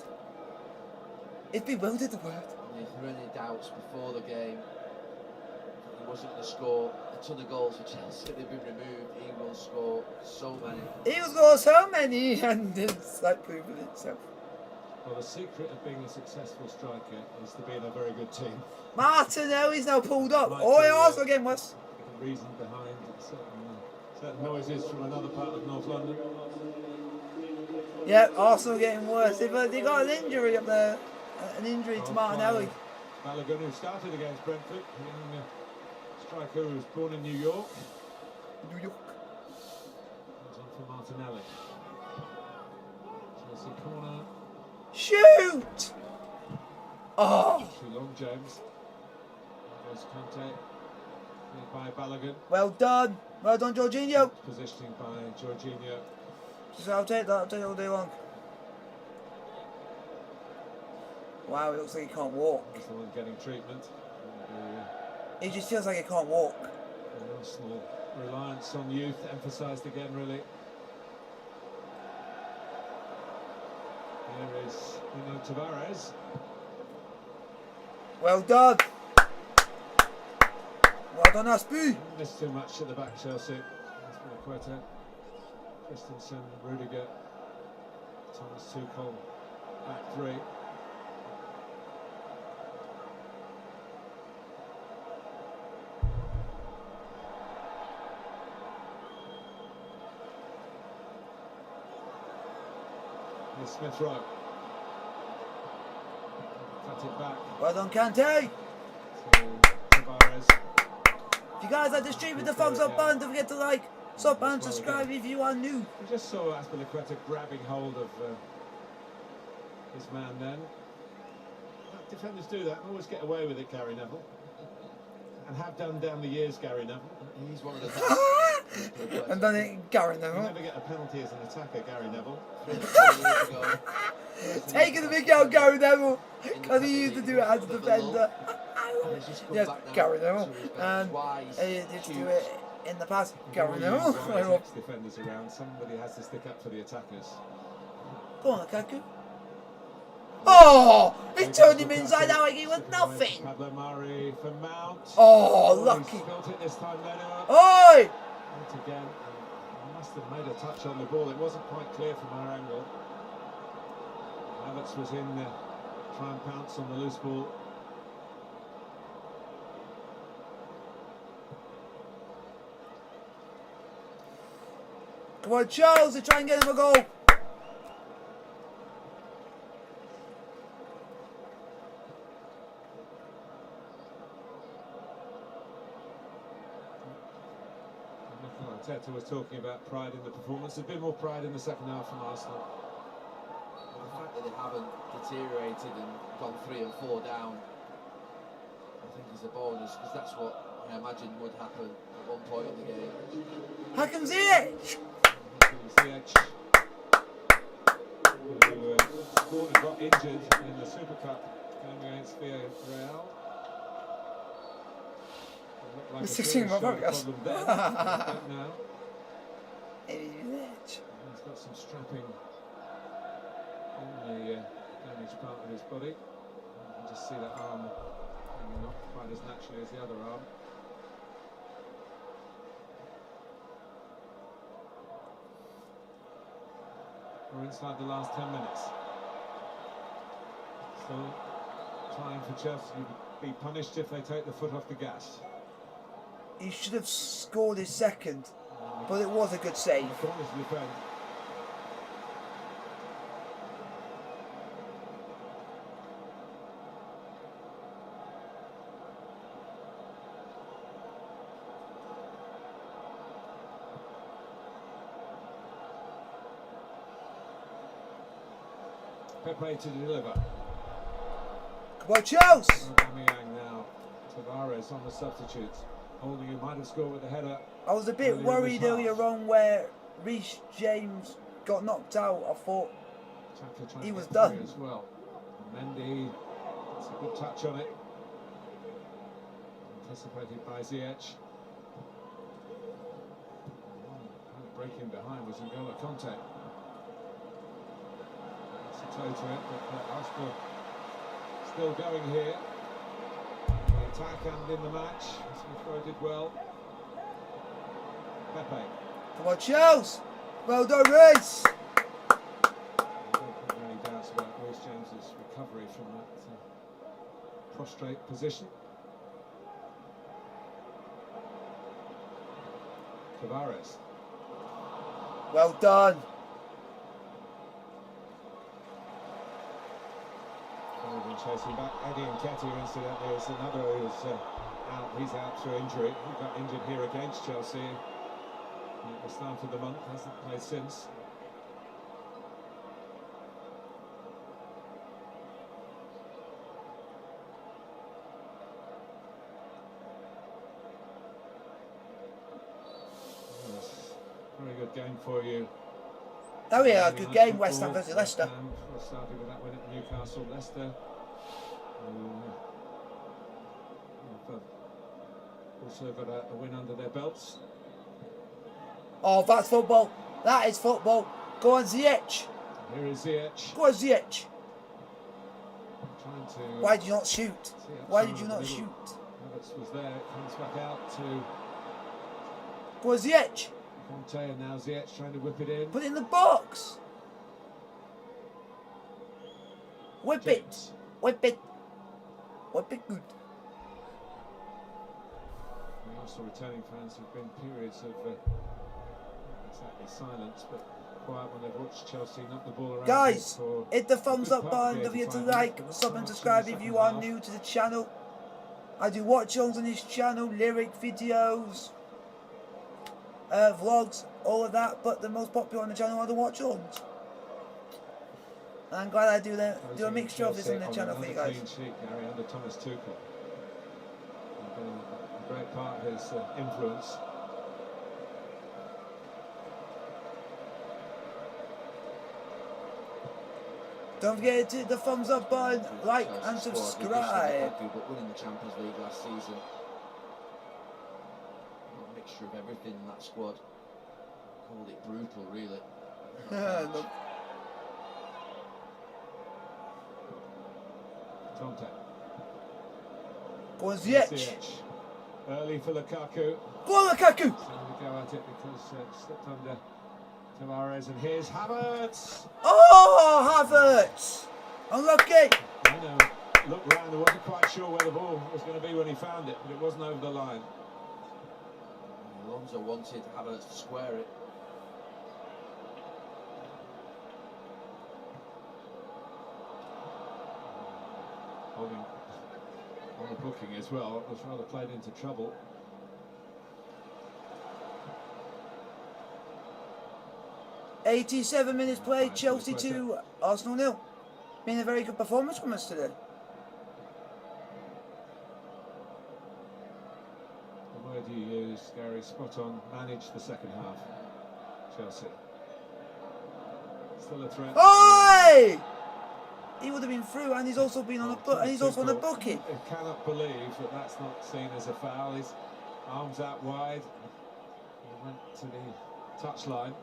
S1: Is bewildered the word?
S4: And if there were any doubts before the game that he wasn't going to score a ton of goals for Chelsea, they've been removed. He will score so many.
S1: He will score so many, and it's like proving itself.
S3: Well, the secret of being a successful striker is to be in a very good team.
S1: Martinelli's now pulled up.
S3: Might
S1: Oh,
S3: be,
S1: he also getting worse.
S3: The reason behind certain noises from another part of North London.
S1: Yeah, Arsenal getting worse. They got an injury up there. An injury to Martinelli.
S3: Balogun, who started against Brentford, young striker who was born in New York.
S1: New York.
S3: Comes on for Martinelli. Chelsea corner.
S1: Shoot! Oh,
S3: Too long, James. There goes Conte. Cleared by Balogun.
S1: well done. Well done, Jorginho.
S3: Positioning by Jorginho.
S1: Just I'll take that. I'll take it all day long. Wow, it looks like he can't walk.
S3: He's the one getting treatment.
S1: He just feels like he can't walk.
S3: The Arsenal reliance on youth emphasised again, really. There is Tavares.
S1: Well done. Well done, Aspi.
S3: Missed too much at the back, Chelsea. Quetta, Christensen, Rudiger, Thomas Tuchel, back three. Here's Smith Rowe. Cut it back
S1: Well done, Kante.
S3: to Tavares.
S1: If you guys like the stream with the thumbs up button, don't forget to like, sub and subscribe if you are new.
S3: We just saw Azpilicueta grabbing hold of his man then. Defenders do that, always get away with it, Gary Neville. And have done down the years, Gary Neville.
S4: He's one of the best.
S1: And done it, Gary
S3: You
S1: Neville.
S3: never get a penalty as an attacker, Gary Neville.
S4: 3 years ago.
S1: Taking the big out, Gary Neville, because he used to do it as a defender.
S4: He's just come
S1: Yes,
S4: back now
S1: Gary Neville.
S4: to his best
S1: And
S4: twice.
S1: he used to do it in the past. Gary
S3: When
S1: Neville.
S3: you drive ex-defenders around, somebody has to stick up for the attackers.
S1: Go on, Lukaku. Oh! He turned him inside out like he was nothing.
S3: Pablo Mari for Mount.
S1: Oh,
S3: He's
S1: lucky.
S3: built it this time, Leno.
S1: Oi!
S3: Out again. He must have made a touch on the ball. It wasn't quite clear from our angle. Havertz was in there, try and pounce on the loose ball.
S1: Come on, Chelse, try and get him a goal.
S3: Arteta was talking about pride in the performance. There's been more pride in the second half from Arsenal.
S4: The fact that they haven't deteriorated and gone 3 and 4 down, I think is a bonus, because that's what I imagine would happen at one point in the game.
S1: How comes Ziyech?
S3: Ziyech, who scored and got injured in the Super Cup game against Villarreal. Like
S1: The 16
S3: problem then. Now.
S1: Ziyech.
S3: He's got some strapping in the damaged part of his body. You can just see that arm not quite as naturally as the other arm. We're inside the last 10 minutes. So, time for Chelsea to be punished if they take the foot off the gas.
S1: He should have scored his second, but it was a good save.
S3: Corner to defend. Pepe to deliver.
S1: Come on, Chelse.
S3: Aubameyang now. Tavares on the substitutes. Holding, who might have scored with the header.
S1: I was a bit
S3: Earlier in
S1: worried
S3: this
S1: earlier
S3: half.
S1: on where Reece James got knocked out. I thought
S3: Xhaka trying
S1: he
S3: to
S1: was
S3: get
S1: done.
S3: through as well. Mendy, it's a good touch on it. Anticipated by Ziyech. Breaking behind was N'Golo Conte. That's a toe to it, but Arsenal still going here. In the attack and in the match. Smith Rowe did well. Pepe.
S1: Come on, Chelse. Well done, Reece.
S3: I don't think any doubts about Reece James's recovery from that prostrate position. Tavares.
S1: Well done.
S3: Been chasing back. Eddie Nketiah, incidentally, is another who's out. He's out through injury. He got injured here against Chelsea at the start of the month. Hasn't played since. Yes. Very good game for you.
S1: Oh yeah, a good game, West Ham versus Leicester.
S3: Started with that win at Newcastle. Leicester have also got a win under their belts.
S1: Oh, that's football. That is football. Go on, Ziyech.
S3: Here is Ziyech.
S1: Go on, Ziyech.
S3: Trying to.
S1: Why did you not shoot? Why did you not shoot?
S3: Havertz was there. It comes back out to
S1: Go on, Ziyech.
S3: Conte, and now Ziyech trying to whip it in.
S1: Put it in the box. Whip it.
S3: James.
S1: Whip it. Whip it good.
S3: And also returning fans have been periods of exactly silence, but quiet when they've watched Chelsea knock the ball around.
S1: Guys,
S3: for
S1: hit the thumbs
S3: a
S1: up
S3: good
S1: button.
S3: part
S1: Don't forget to
S3: of
S1: like,
S3: the time.
S1: sub and
S3: Much in
S1: subscribe
S3: the
S1: if you
S3: second
S1: are
S3: half.
S1: new to the channel. I do watch-alongs on this channel, lyric videos, vlogs, all of that, but the most popular on the channel are the watch-alongs. And I'm glad I do a mixture of this on the channel for you guys.
S3: Clean sheet, Gary, under Thomas Tuchel. And been a great part of his influence.
S1: Don't forget to hit the thumbs up button, like
S4: Chelsea
S1: and
S4: squad,
S1: subscribe.
S4: but winning the Champions League last season. A mixture of everything in that squad. Called it brutal, really.
S1: Look.
S3: Conte.
S1: Go on, Ziyech.
S3: Ziyech. Early for Lukaku.
S1: Go on, Lukaku.
S3: So we go at it because slipped under Tavares, and here's Havertz.
S1: Oh, Havertz. Unlucky.
S3: I know. Looked round, I wasn't quite sure where the ball was going to be when he found it, but it wasn't over the line.
S4: Alonso wanted Havertz to square it.
S3: Holding on the booking as well, it was rather played into trouble.
S1: '87 minutes played, Chelsea 2, Arsenal 0. Been a very good performance from us today.
S3: The word you used, Gary, spot on. Managed the second half. Chelsea. Still a threat.
S1: Oi! He would have been through, and he's also been on and he's also on a booking.
S3: I cannot believe that that's not seen as a foul. His arms out wide. He went to the touchline.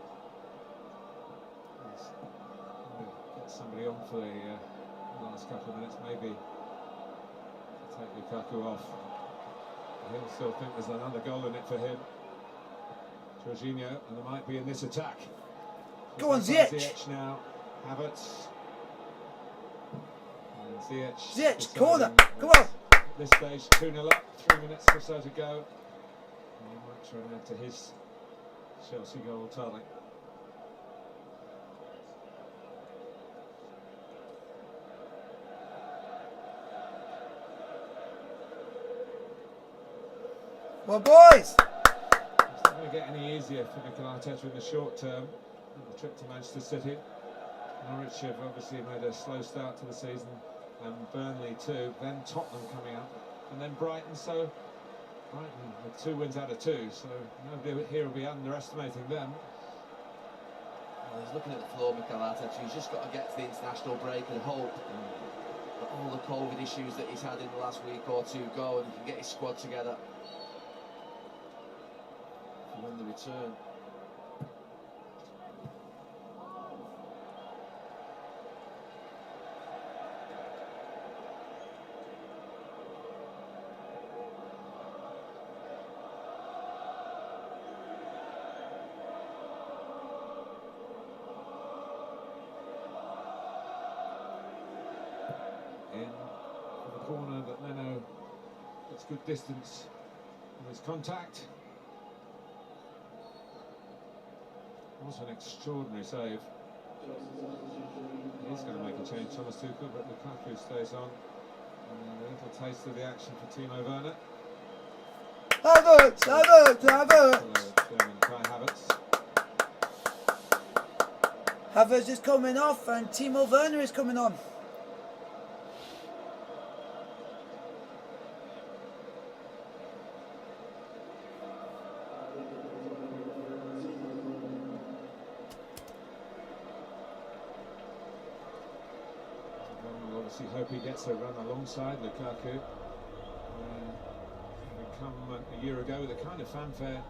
S3: Get somebody on for the last couple of minutes, maybe take Lukaku off. He'll still think there's another goal in it for him. Jorginho, and there might be in this attack.
S1: Go on, Ziyech.
S3: Ziyech now. Havertz. And Ziyech.
S1: Ziyech, corner. Come on.
S3: At this stage, 2-0 up, 3 minutes or so to go. And he might try and add to his Chelsea goal tally.
S1: Well, boys.
S3: It's not going to get any easier for Mikel Arteta in the short term. The trip to Manchester City. Norwich have obviously made a slow start to the season, and Burnley too. Then Tottenham coming up, and then Brighton. So Brighton with 2 wins out of 2. So nobody here will be underestimating them.
S4: Well, he's looking at the floor, Mikel Arteta. He's just got to get to the international break and hope that all the COVID issues that he's had in the last week or two go, and he can get his squad together for when the return.
S3: In for the corner, but Leno gets good distance from his contact. Was an extraordinary save. He's going to make a change, Thomas Tuchel, but Lukaku stays on. And a little taste of the action for Timo Werner.
S1: Havertz, Havertz, Havertz.
S3: German Kai Havertz.
S1: Havertz is coming off, and Timo Werner is coming on.
S3: We'll obviously hope he gets a run alongside Lukaku. Come a year ago with the kind of fanfare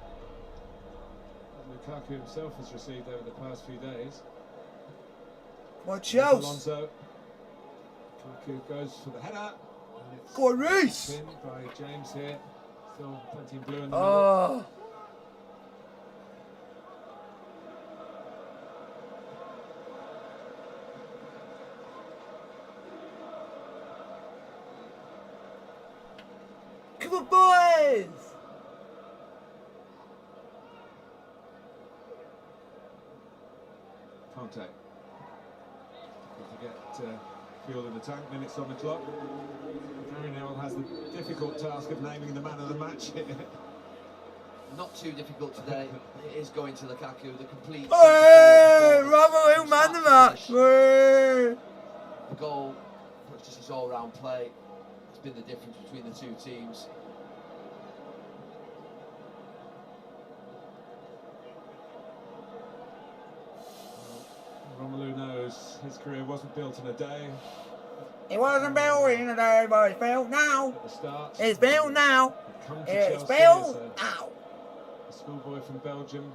S3: that Lukaku himself has received over the past few days.
S1: Well, Chelse.
S3: Alonso. Lukaku goes for the header. And it's
S1: Go on, Reece.
S3: pinned by James here. Still plenty in blue in the middle.
S1: Oh. Come on, boys!
S3: Contact. To get fuel in the tank, minutes on the clock. Gary Neville has the difficult task of naming the man of the match here.
S4: Not too difficult today. It is going to Lukaku, the complete.
S1: Hey, Romelu, man the match. Hey.
S4: The goal, just his all-round play, has been the difference between the two teams.
S3: Romelu knows his career wasn't built in a day.
S1: It wasn't built in a day, but it's built now.
S3: At the start,
S1: It's built now.
S3: come to
S1: It's
S3: Chelsea
S1: built
S3: as
S1: now.
S3: a schoolboy from Belgium.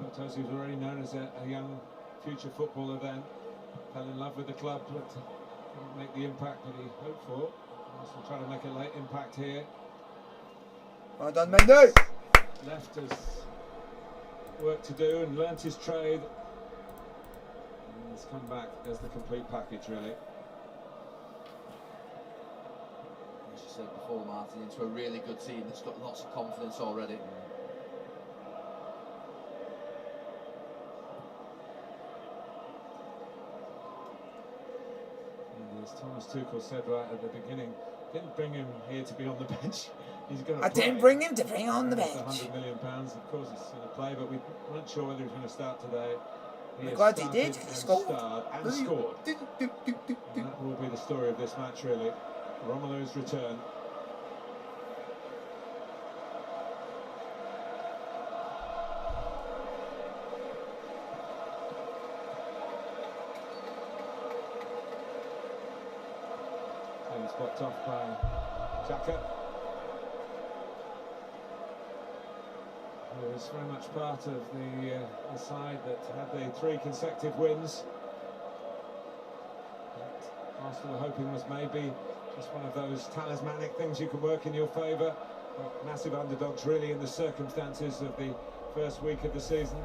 S3: Photos, he was already known as a young future footballer then. Fell in love with the club, but didn't make the impact that he hoped for. Also trying to make a late impact here.
S1: Well done, Mendy.
S3: Left his work to do and learnt his trade. And he's come back as the complete package, really.
S4: As you said before, Martin, into a really good team that's got lots of confidence already.
S3: And as Thomas Tuchel said right at the beginning, didn't bring him here to be on the bench. He's going to
S1: I
S3: play.
S1: didn't bring him to bring on the
S3: It's
S1: bench.
S3: £100 million, of course he's going to play, but we weren't sure whether he was going to start today.
S1: I'm
S3: has
S1: glad he
S3: started
S1: did. He
S3: and
S1: scored.
S3: starred and scored. And that will be the story of this match, really. Romelu's return. And he's blocked off by Xhaka, who was very much part of the side that had the 3 consecutive wins. That Arsenal were hoping was maybe just one of those talismanic things you can work in your favour. Massive underdogs, really, in the circumstances of the first week of the season.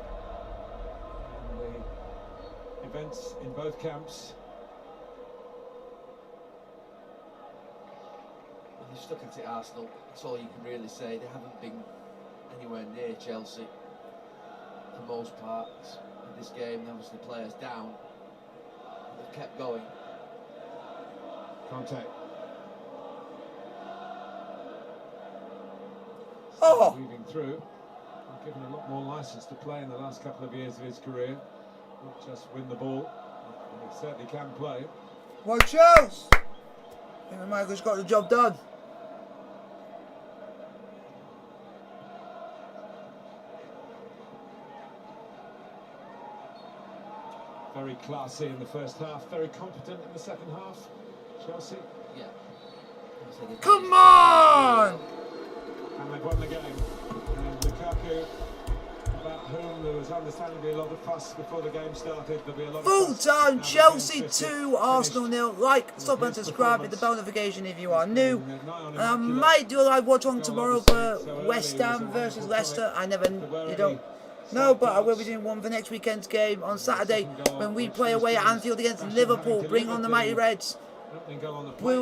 S3: And the events in both camps.
S4: When you stuck at it, Arsenal, that's all you can really say. They haven't been anywhere near Chelsea for most parts of this game. Obviously, players down. They've kept going.
S3: Contact.
S1: Oh.
S3: Moving through. Given a lot more licence to play in the last couple of years of his career. Not just win the ball. And he certainly can play.
S1: Well, Chelse. I think Michael's got the job done.
S3: Very classy in the first half, very competent in the second half. Chelsea.
S4: Yeah.
S1: Come on!
S3: And they've won the game. And Lukaku, about whom there was understandably a lot of fuss before the game started. There'll be a lot
S1: Full
S3: of fuss.
S1: time,
S3: Now
S1: Chelsea
S3: the game's
S1: 2, Arsenal 0. Like, stop and subscribe, hit the bell notification if you are new. And I might do a live watch on tomorrow for West Ham versus Leicester. I never, you don't know, but I will be doing one for next weekend's game on Saturday when we play away at Anfield against Liverpool. Bring on the mighty Reds.
S3: Opening goal on the
S1: Blue